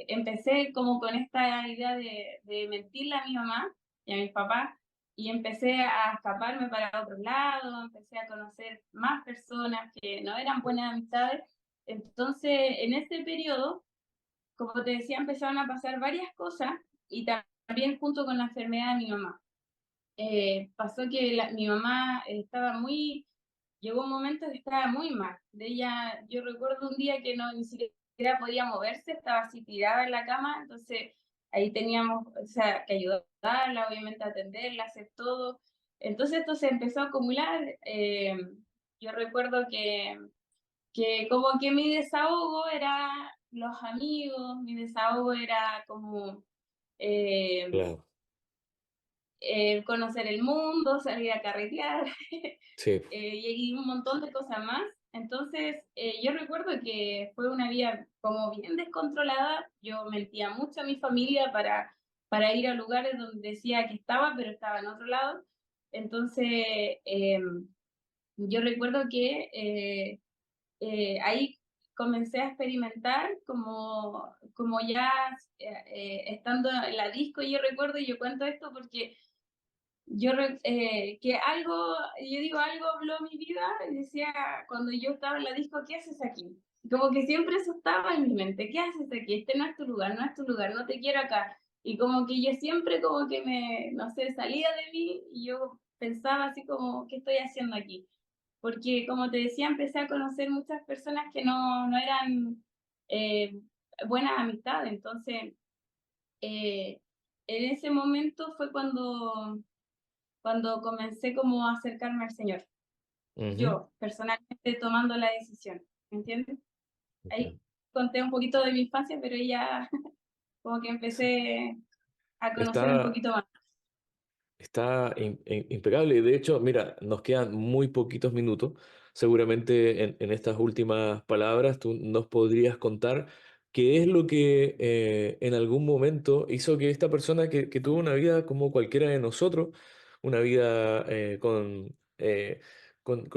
empecé como con esta idea de mentirle a mi mamá y a mi papá y empecé a escaparme para otro lado, empecé a conocer más personas que no eran buenas amistades. Entonces, en ese periodo, como te decía, empezaron a pasar varias cosas y también junto con la enfermedad de mi mamá. Pasó que mi mamá estaba muy, llegó un momento que estaba muy mal. De ella, yo recuerdo un día que no ni siquiera podía moverse, estaba así tirada en la cama, entonces ahí teníamos, o sea, que ayudarla, obviamente atenderla, hacer todo. Entonces esto se empezó a acumular. Yo recuerdo que como que mi desahogo era los amigos, mi desahogo era como eh, Claro, conocer el mundo, salir a carretear sí. y un montón de cosas más. Entonces, yo recuerdo que fue una vida como bien descontrolada. Yo mentía mucho a mi familia para ir a lugares donde decía que estaba, pero estaba en otro lado. Entonces, yo recuerdo que ahí comencé a experimentar como ya estando en la disco. Yo recuerdo, y yo cuento esto porque que algo, yo digo, algo habló mi vida y decía, cuando yo estaba en la disco, ¿qué haces aquí? Como que siempre eso estaba en mi mente, ¿qué haces aquí? Este no es tu lugar, no es tu lugar, no te quiero acá. Y como que yo siempre como que no sé, salía de mí y yo pensaba así como, ¿qué estoy haciendo aquí? Porque como te decía, empecé a conocer muchas personas que no eran eh, buenas amistades. Entonces, eh, en ese momento fue cuando comencé como a acercarme al Señor, Ujú. yo personalmente tomando la decisión, ¿me entiendes? Ya. Ahí conté un poquito de mi infancia, pero ya como que empecé a conocer un Está, poquito más. Está impecable. Y de hecho, mira, nos quedan muy poquitos minutos. Seguramente en estas últimas palabras tú nos podrías contar qué es lo que en algún momento hizo que esta persona que tuvo una vida como cualquiera de nosotros, una vida con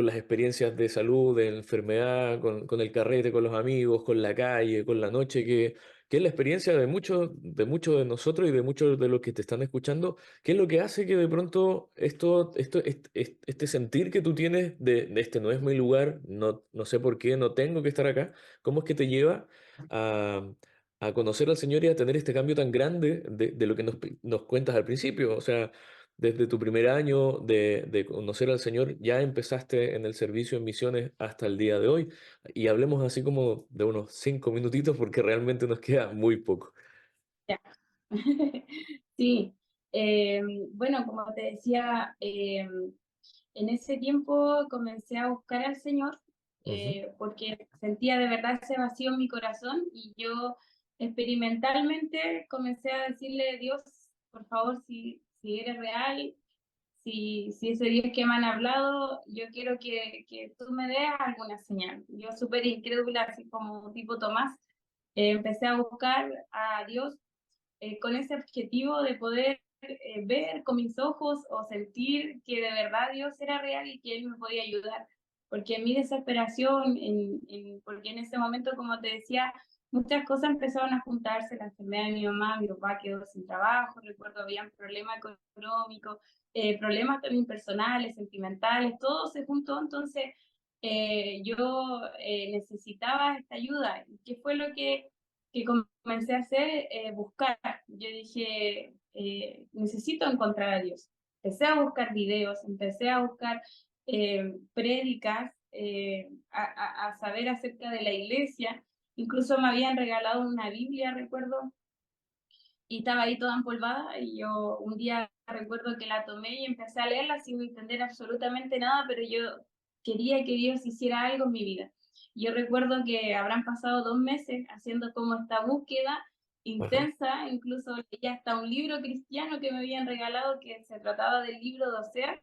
las experiencias de salud, de enfermedad, con el carrete, con los amigos, con la calle, con la noche, que es la experiencia de muchos de nosotros y de muchos de los que te están escuchando. ¿Qué es lo que hace que de pronto este sentir que tú tienes de este no es mi lugar, no sé por qué, no tengo que estar acá? ¿Cómo es que te lleva a, a conocer al Señor y a tener este cambio tan grande de lo que nos cuentas al principio? O sea, desde tu primer año de conocer al Señor, ya empezaste en el servicio en misiones hasta el día de hoy. Y hablemos así como de unos 5 minutitos porque realmente nos queda muy poco. Ya. Sí, eh, bueno, como te decía, en ese tiempo comencé a buscar al Señor Ujú. porque sentía de verdad ese vacío en mi corazón y yo experimentalmente comencé a decirle, Dios, por favor, si eres real, si ese Dios que me han hablado, yo quiero que tú me des alguna señal. Yo súper incrédula, así como tipo Tomás, empecé a buscar a Dios con ese objetivo de poder ver con mis ojos o sentir que de verdad Dios era real y que Él me podía ayudar. Porque en mi desesperación, porque en ese momento, como te decía, muchas cosas empezaron a juntarse, la enfermedad de mi papá quedó sin trabajo, recuerdo habían problemas económicos, problemas también personales, sentimentales, todo se juntó, entonces yo necesitaba esta ayuda. ¿Qué fue lo que comencé a hacer? Buscar. Yo dije, necesito encontrar a Dios. Empecé a buscar videos, empecé a buscar prédicas, a saber acerca de la iglesia. Incluso me habían regalado una Biblia, recuerdo, y estaba ahí toda empolvada y yo un día recuerdo que la tomé y empecé a leerla sin entender absolutamente nada, pero yo quería que Dios hiciera algo en mi vida. Yo recuerdo que habrán pasado 2 meses haciendo como esta búsqueda Ajá. intensa, incluso leía hasta un libro cristiano que me habían regalado que se trataba del libro de Oseas,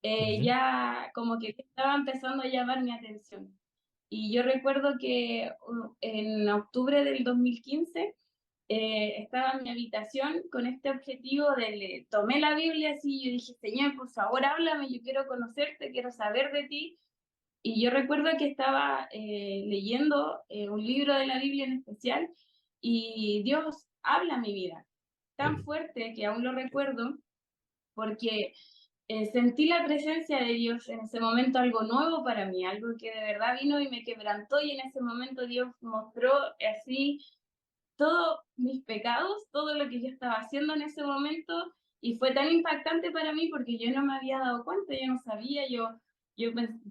Ujú. ya como que estaba empezando a llamar mi atención. Y yo recuerdo que en octubre del 2015 estaba en mi habitación con este objetivo tomé la Biblia así, yo dije, Señor, por favor, háblame, yo quiero conocerte, quiero saber de ti. Y yo recuerdo que estaba leyendo un libro de la Biblia en especial y Dios habla a mi vida, tan fuerte que aún lo recuerdo, porque sentí la presencia de Dios en ese momento, algo nuevo para mí, algo que de verdad vino y me quebrantó, y en ese momento Dios mostró así todos mis pecados, todo lo que yo estaba haciendo en ese momento, y fue tan impactante para mí porque yo no me había dado cuenta, yo no sabía,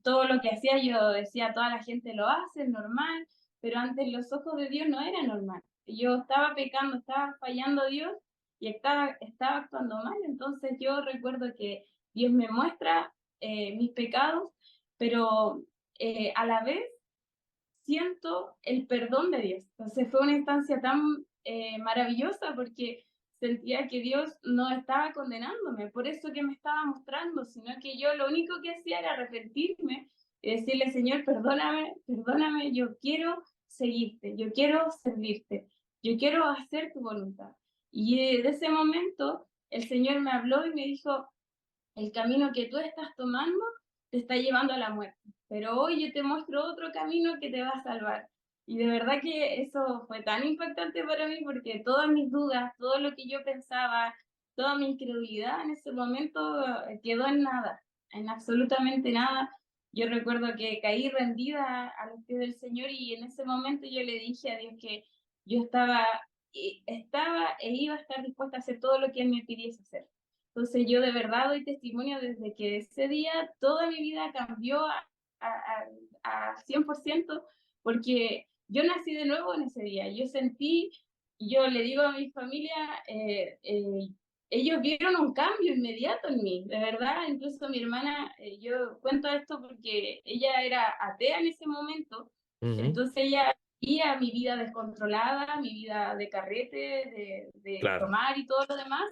todo lo que hacía, yo decía, toda la gente lo hace, es normal, pero ante los ojos de Dios no era normal. Yo estaba pecando, estaba fallando a Dios y estaba actuando mal, entonces yo recuerdo que Dios me muestra mis pecados, pero a la vez siento el perdón de Dios. Entonces fue una instancia tan maravillosa porque sentía que Dios no estaba condenándome por eso que me estaba mostrando, sino que yo lo único que hacía era arrepentirme y decirle, Señor, perdóname, perdóname, yo quiero seguirte, yo quiero servirte, yo quiero hacer tu voluntad. Y de ese momento el Señor me habló y me dijo, el camino que tú estás tomando te está llevando a la muerte, pero hoy yo te muestro otro camino que te va a salvar. Y de verdad que eso fue tan impactante para mí porque todas mis dudas, todo lo que yo pensaba, toda mi incredulidad en ese momento quedó en nada, en absolutamente nada. Yo recuerdo que caí rendida a los pies del Señor y en ese momento yo le dije a Dios que yo estaba e iba a estar dispuesta a hacer todo lo que Él me pidiese hacer. Entonces yo de verdad doy testimonio desde que ese día toda mi vida cambió a 100% porque yo nací de nuevo en ese día. Yo sentí, yo le digo a mi familia, ellos vieron un cambio inmediato en mí, de verdad. Incluso mi hermana, yo cuento esto porque ella era atea en ese momento, Ujú. entonces ella veía mi vida descontrolada, mi vida de carrete, de Claro. tomar y todo lo demás,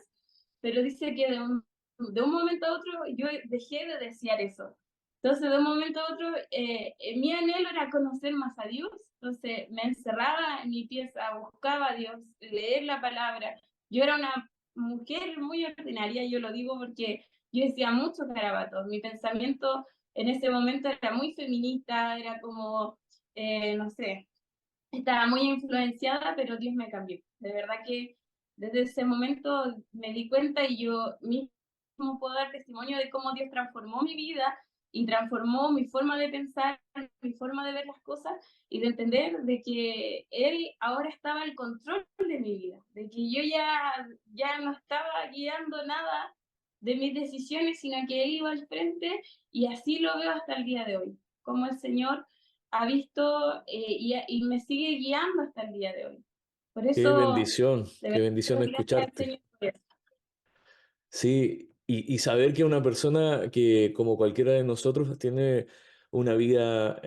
pero dice que de un momento a otro yo dejé de desear eso. Entonces, de un momento a otro, mi anhelo era conocer más a Dios, entonces me encerraba en mi pieza, buscaba a Dios, leer la palabra. Yo era una mujer muy ordinaria, yo lo digo porque yo decía muchos garabatos. Mi pensamiento en ese momento era muy feminista, era como, no sé, estaba muy influenciada, pero Dios me cambió. De verdad que desde ese momento me di cuenta y yo mismo puedo dar testimonio de cómo Dios transformó mi vida y transformó mi forma de pensar, mi forma de ver las cosas y de entender de que Él ahora estaba al control de mi vida, de que yo ya no estaba guiando nada de mis decisiones, sino que Él iba al frente, y así lo veo hasta el día de hoy, como el Señor ha visto y me sigue guiando hasta el día de hoy. Por eso, de Qué verdad, bendición doy gracias al escucharte. Señor por eso. Sí, y saber que una persona que, como cualquiera de nosotros, tiene una vida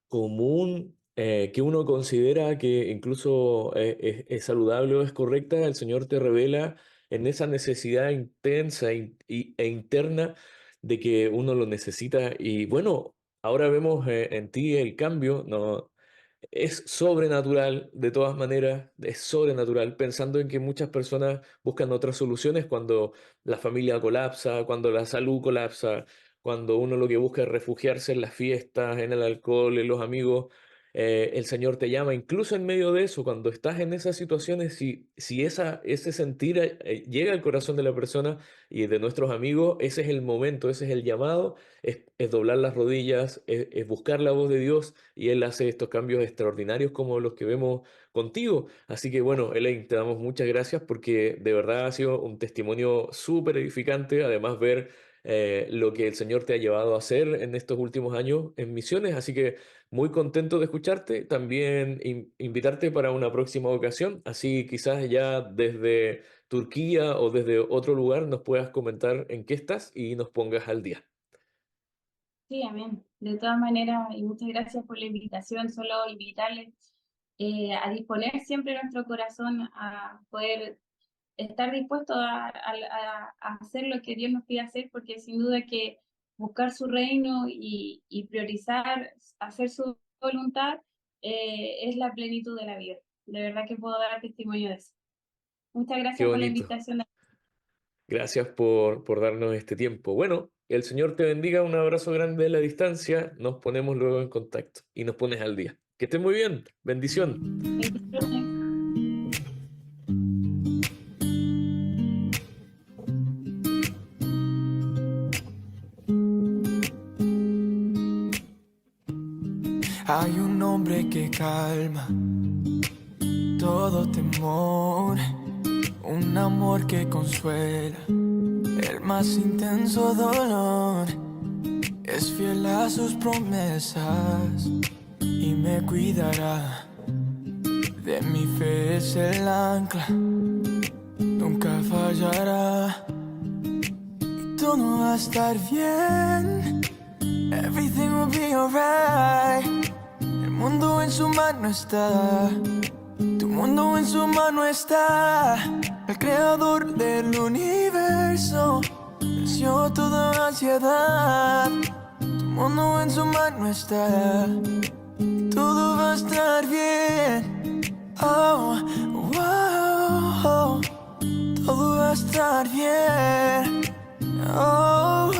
común, que uno considera que incluso es saludable o es correcta, el Señor te revela en esa necesidad intensa e interna de que uno lo necesita. Y bueno, ahora vemos en ti el cambio, ¿no? Es sobrenatural, de todas maneras, es sobrenatural, pensando en que muchas personas buscan otras soluciones cuando la familia colapsa, cuando la salud colapsa, cuando uno lo que busca es refugiarse en las fiestas, en el alcohol, en los amigos. El Señor te llama, incluso en medio de eso, cuando estás en esas situaciones, si ese sentir llega al corazón de la persona y de nuestros amigos, ese es el momento, ese es el llamado, es doblar las rodillas, es buscar la voz de Dios, y Él hace estos cambios extraordinarios como los que vemos contigo. Así que bueno, Elaine, te damos muchas gracias porque de verdad ha sido un testimonio súper edificante, además ver lo que el Señor te ha llevado a hacer en estos últimos años en misiones. Así que muy contento de escucharte, también invitarte para una próxima ocasión, así quizás ya desde Turquía o desde otro lugar nos puedas comentar en qué estás y nos pongas al día. Sí, amén. De todas maneras, y muchas gracias por la invitación, solo invitarles a disponer siempre nuestro corazón a poder estar dispuesto a hacer lo que Dios nos pide hacer, porque sin duda que buscar su reino y priorizar hacer su voluntad es la plenitud de la vida. de verdad que puedo dar testimonio de eso. Muchas Qué gracias por la bonito. invitación. Gracias por darnos este tiempo. Bueno, el Señor te bendiga, un abrazo grande a la distancia, nos ponemos luego en contacto y nos pones al día. Que estés muy bien, bendición. Bendiciones. Hay un nombre que calma todo temor, un amor que consuela el más intenso dolor. Es fiel a sus promesas y me cuidará. De mi fe es el ancla, nunca fallará. Y todo va a estar bien, everything will be alright. El mundo en su mano está, tu mundo en su mano está. El creador del universo venció toda ansiedad. Tu mundo en su mano está, todo va a estar bien. Oh, wow, todo va a estar bien. Oh,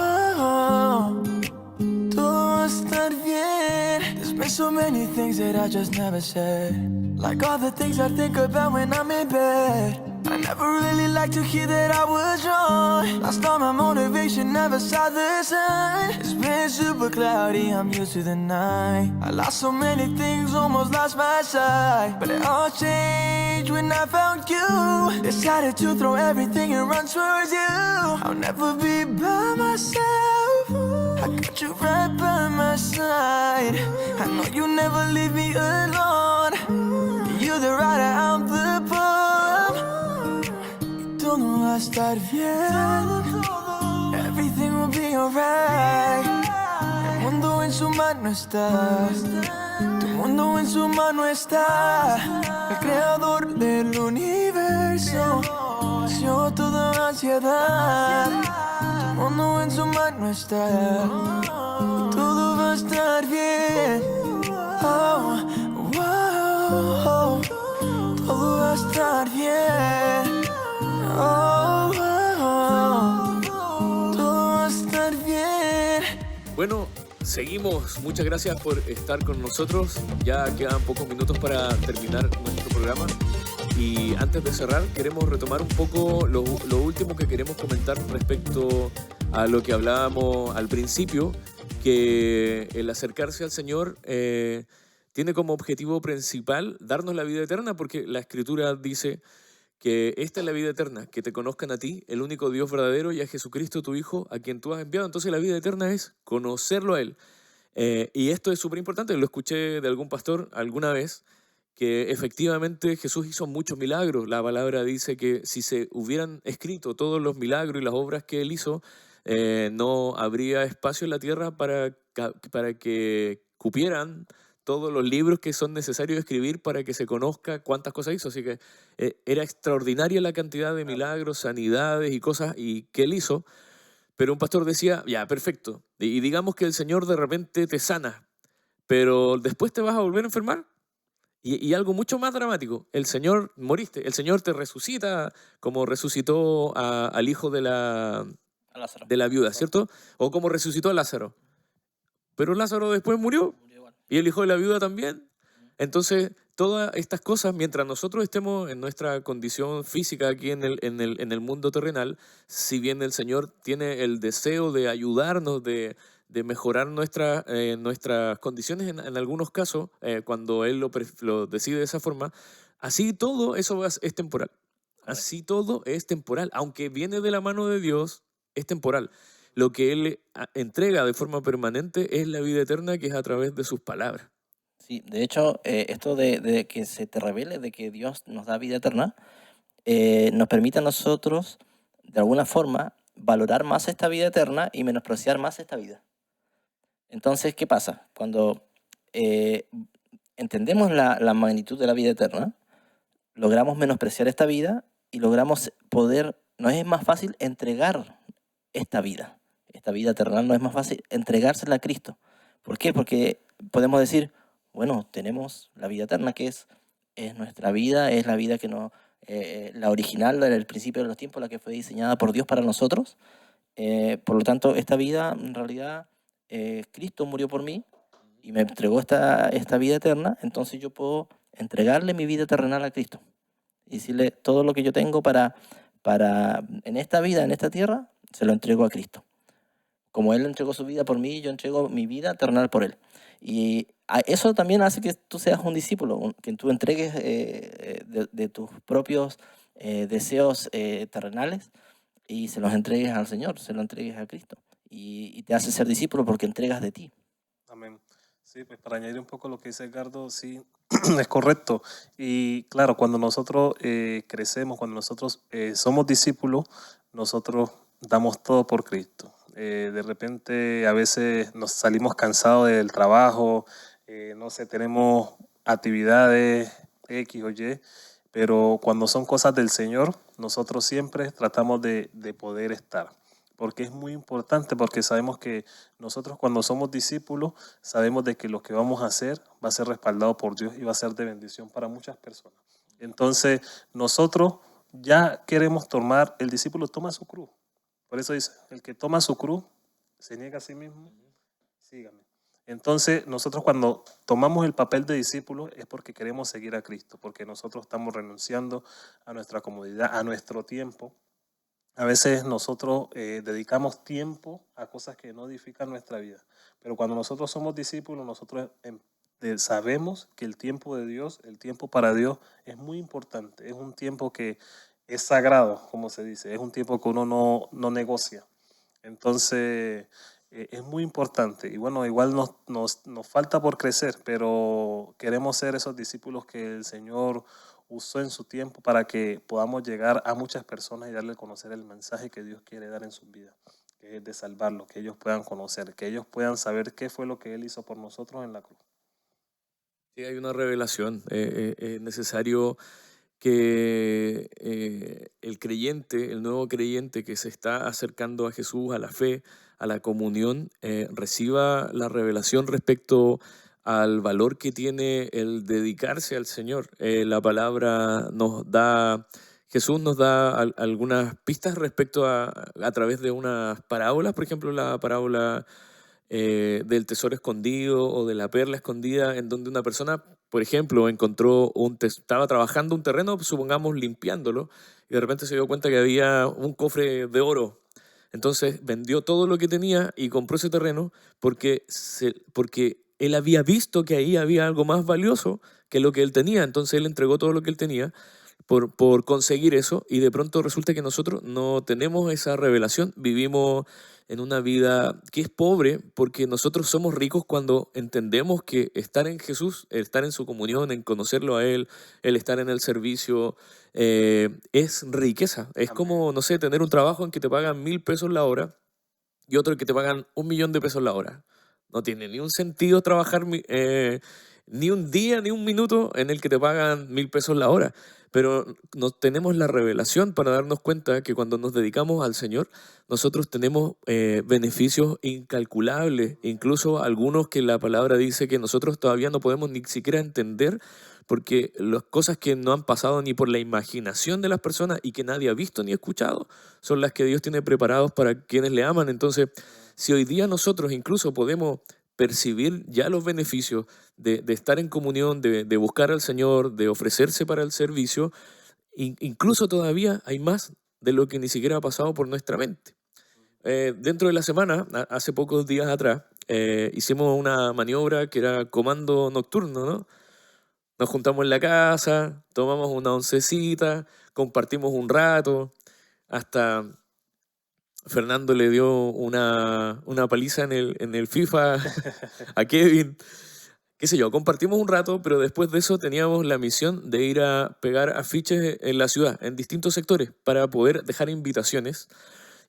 todo va a estar bien. There's been so many things that I just never said, like all the things I think about when I'm in bed. I never really liked to hear that I was wrong. Lost all my motivation, never saw the sun. It's been super cloudy, I'm used to the night. I lost so many things, almost lost my sight. But it all changed when I found you. Decided to throw everything and run towards you. I'll never be by myself, I got you right by my side. I know you never leave me alone. You're the rider, I'm the pump. Todo va a estar bien, everything will be alright. El mundo en su mano está, tu mundo en su mano está. El creador del universo venció toda ansiedad. Tu mundo en su mano está, todo va a estar bien. Oh, wow, todo va a estar bien. Oh, todo va a estar bien. Bueno, seguimos. Muchas gracias por estar con nosotros. Ya quedan pocos minutos para terminar nuestro programa. Y antes de cerrar, queremos retomar un poco lo último que queremos comentar respecto a lo que hablábamos al principio, que el acercarse al Señor tiene como objetivo principal darnos la vida eterna, porque la Escritura dice que esta es la vida eterna, que te conozcan a ti, el único Dios verdadero, y a Jesucristo tu Hijo, a quien tú has enviado. Entonces la vida eterna es conocerlo a Él. Y esto es súper importante, lo escuché de algún pastor alguna vez, que efectivamente Jesús hizo muchos milagros. La palabra dice que si se hubieran escrito todos los milagros y las obras que Él hizo, no habría espacio en la tierra para que cupieran todos los libros que son necesarios escribir para que se conozca cuántas cosas hizo. Así que era extraordinaria la cantidad de milagros, sanidades y cosas que Él hizo. Pero un pastor decía, ya, perfecto. Y digamos que el Señor de repente te sana, pero después te vas a volver a enfermar. Y algo mucho más dramático, el Señor, moriste, el Señor te resucita como resucitó al hijo de A Lázaro. la viuda, ¿cierto? O como resucitó a Lázaro. Pero Lázaro después murió. Murió igual. Y el hijo de la viuda también. Entonces, todas estas cosas, mientras nosotros estemos en nuestra condición física aquí en el mundo terrenal, si bien el Señor tiene el deseo de ayudarnos, de mejorar nuestras condiciones en algunos casos, cuando Él lo decide de esa forma, así todo eso es temporal. Así todo es temporal. Aunque viene de la mano de Dios, es temporal. Lo que Él entrega de forma permanente es la vida eterna, que es a través de sus palabras. Sí, de hecho, esto de que se te revele de que Dios nos da vida eterna, nos permite a nosotros, de alguna forma, valorar más esta vida eterna y menospreciar más esta vida. Entonces, ¿qué pasa? Cuando entendemos la magnitud de la vida eterna, logramos menospreciar esta vida y logramos nos es más fácil entregar esta vida terrenal, no es más fácil entregársela a Cristo. ¿Por qué? Porque podemos decir, bueno, tenemos la vida eterna, que es es nuestra vida, es la vida que no, la original, la del principio de los tiempos, la que fue diseñada por Dios para nosotros. Por lo tanto, esta vida, en realidad, Cristo murió por mí y me entregó esta vida eterna, entonces yo puedo entregarle mi vida terrenal a Cristo y decirle todo lo que yo tengo para en esta vida, en esta tierra, se lo entrego a Cristo. Como Él entregó su vida por mí, yo entrego mi vida terrenal por Él. Y eso también hace que tú seas un discípulo, que tú entregues de tus propios deseos terrenales y se los entregues al Señor, se los entregues a Cristo. Y te hace ser discípulo porque entregas de ti. Amén. Sí, pues para añadir un poco lo que dice Edgardo, sí, es correcto. Y claro, cuando nosotros crecemos, cuando nosotros somos discípulos, nosotros damos todo por Cristo. De repente a veces nos salimos cansados del trabajo, no sé, tenemos actividades X o Y, pero cuando son cosas del Señor, nosotros siempre tratamos de poder estar. Porque es muy importante, porque sabemos que nosotros cuando somos discípulos, sabemos de que lo que vamos a hacer va a ser respaldado por Dios y va a ser de bendición para muchas personas. Entonces, nosotros ya queremos tomar, el discípulo toma su cruz. Por eso dice, el que toma su cruz, se niega a sí mismo, sígame. Entonces, nosotros cuando tomamos el papel de discípulo es porque queremos seguir a Cristo, porque nosotros estamos renunciando a nuestra comodidad, a nuestro tiempo. A veces nosotros dedicamos tiempo a cosas que no edifican nuestra vida, pero cuando nosotros somos discípulos, nosotros sabemos que el tiempo de Dios, el tiempo para Dios es muy importante, es un tiempo que es sagrado, como se dice, es un tiempo que uno no negocia. Entonces, es muy importante y bueno, igual nos falta por crecer, pero queremos ser esos discípulos que el Señor usó en su tiempo para que podamos llegar a muchas personas y darle a conocer el mensaje que Dios quiere dar en sus vidas, que es de salvarlos, que ellos puedan conocer, que ellos puedan saber qué fue lo que Él hizo por nosotros en la cruz. Sí, hay una revelación. Es necesario que el creyente, el nuevo creyente que se está acercando a Jesús, a la fe, a la comunión, reciba la revelación respecto al valor que tiene el dedicarse al Señor. La palabra Jesús nos da algunas pistas respecto a través de unas parábolas, por ejemplo, la parábola del tesoro escondido o de la perla escondida, en donde una persona, por ejemplo, estaba trabajando un terreno, supongamos limpiándolo, y de repente se dio cuenta que había un cofre de oro. Entonces vendió todo lo que tenía y compró ese terreno porque él había visto que ahí había algo más valioso que lo que él tenía. Entonces él entregó todo lo que él tenía por conseguir eso, y de pronto resulta que nosotros no tenemos esa revelación, vivimos en una vida que es pobre porque nosotros somos ricos cuando entendemos que estar en Jesús, estar en su comunión, en conocerlo a Él, el estar en el servicio, es riqueza. Es como, no sé, tener un trabajo en que te pagan 1.000 pesos la hora y otro en que te pagan 1.000.000 de pesos la hora. No tiene ni un sentido trabajar ni un día, ni un minuto en el que te pagan 1.000 pesos la hora. Pero tenemos la revelación para darnos cuenta que cuando nos dedicamos al Señor, nosotros tenemos beneficios incalculables, incluso algunos que la palabra dice que nosotros todavía no podemos ni siquiera entender, porque las cosas que no han pasado ni por la imaginación de las personas y que nadie ha visto ni escuchado, son las que Dios tiene preparados para quienes le aman. Entonces, si hoy día nosotros incluso podemos percibir ya los beneficios de estar en comunión, de buscar al Señor, de ofrecerse para el servicio, incluso todavía hay más de lo que ni siquiera ha pasado por nuestra mente. Dentro de la semana, hace pocos días atrás, hicimos una maniobra que era comando nocturno, ¿no? Nos juntamos en la casa, tomamos una oncecita, compartimos un rato, hasta Fernando le dio una paliza en el FIFA a Kevin. Qué sé yo, compartimos un rato, pero después de eso teníamos la misión de ir a pegar afiches en la ciudad, en distintos sectores, para poder dejar invitaciones.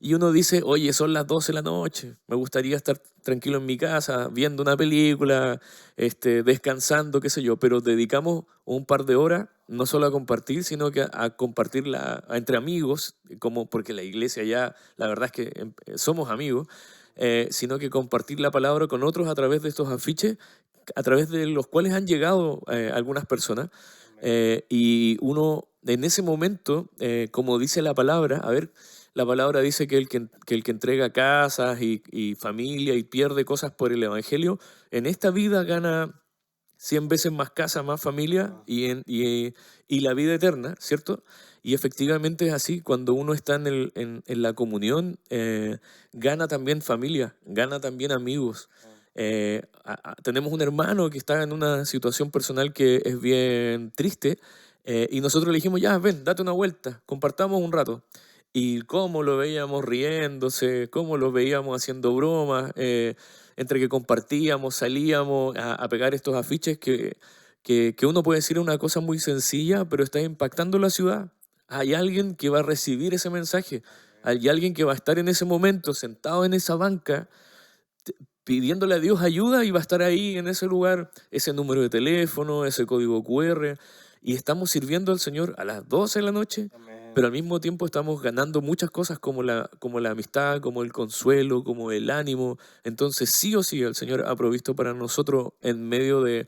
Y uno dice, oye, son las 12 de la noche, me gustaría estar tranquilo en mi casa, viendo una película, descansando, qué sé yo, pero dedicamos un par de horas no solo a compartir, sino que a compartirla entre amigos, porque la iglesia ya, la verdad es que somos amigos, sino que compartir la palabra con otros a través de estos afiches, a través de los cuales han llegado algunas personas. Y uno, en ese momento, como dice la palabra, a ver, la palabra dice que el que entrega casas y familia y pierde cosas por el evangelio, en esta vida gana 100 veces más casa, más familia y la vida eterna, ¿cierto? Y efectivamente es así, cuando uno está en la comunión, gana también familia, gana también amigos. Tenemos un hermano que está en una situación personal que es bien triste, y nosotros le dijimos, ya, ven, date una vuelta, compartamos un rato. Y cómo lo veíamos riéndose, cómo lo veíamos haciendo bromas, entre que compartíamos, salíamos a pegar estos afiches que uno puede decir una cosa muy sencilla, pero está impactando la ciudad. Hay alguien que va a recibir ese mensaje, hay alguien que va a estar en ese momento sentado en esa banca pidiéndole a Dios ayuda y va a estar ahí en ese lugar, ese número de teléfono, ese código QR, y estamos sirviendo al Señor a las 12 de la noche, Amén. pero al mismo tiempo estamos ganando muchas cosas como la amistad, como el consuelo, como el ánimo. Entonces sí o sí el Señor ha provisto para nosotros en medio del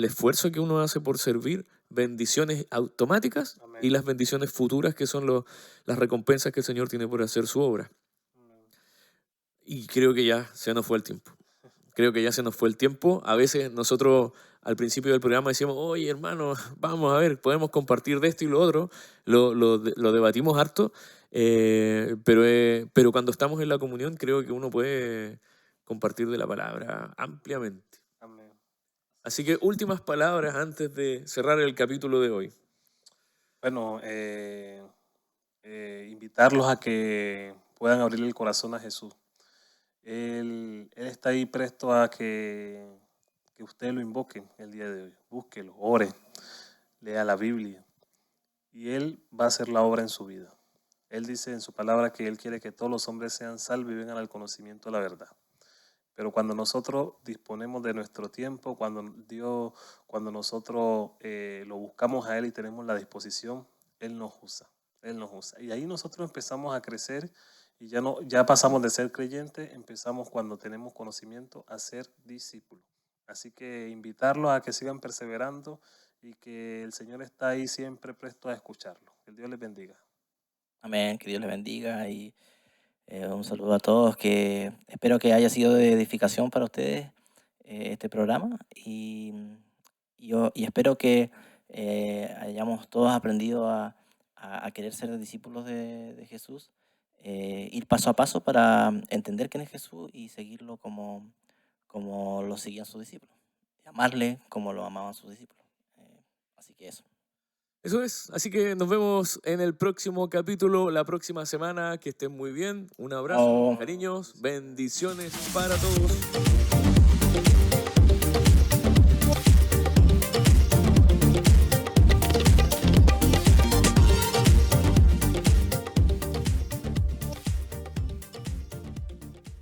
esfuerzo que uno hace por servir, bendiciones automáticas y Amén. las bendiciones futuras que son las recompensas que el Señor tiene por hacer su obra. Amén. Y creo que ya se nos fue el tiempo. Creo que ya se nos fue el tiempo. A veces nosotros al principio del programa decíamos, oye hermano, vamos a ver, podemos compartir de esto y lo otro. Lo debatimos harto, pero cuando estamos en la comunión creo que uno puede compartir de la palabra ampliamente. Amén. Así que últimas palabras antes de cerrar el capítulo de hoy. Bueno, invitarlos a que puedan abrir el corazón a Jesús. Él está ahí presto a que usted lo invoque el día de hoy. Búsquelo, ore, lea la Biblia y Él va a hacer la obra en su vida. Él dice en su palabra que Él quiere que todos los hombres sean salvos y vengan al conocimiento de la verdad. Pero cuando nosotros disponemos de nuestro tiempo, cuando nosotros lo buscamos a Él y tenemos la disposición, Él nos usa. Él nos usa. Y ahí nosotros empezamos a crecer y ya pasamos de ser creyentes, empezamos cuando tenemos conocimiento a ser discípulos. Así que invitarlos a que sigan perseverando y que el Señor está ahí siempre presto a escucharlo. Que Dios les bendiga. Amén, que Dios les bendiga y un saludo a todos, que espero que haya sido de edificación para ustedes este programa y espero que hayamos todos aprendido a querer ser discípulos de Jesús, ir paso a paso para entender quién es Jesús y seguirlo como lo seguían sus discípulos, y amarle como lo amaban sus discípulos. Así que eso. Eso es, así que nos vemos en el próximo capítulo, la próxima semana. Que estén muy bien, un abrazo, cariños, bendiciones para todos.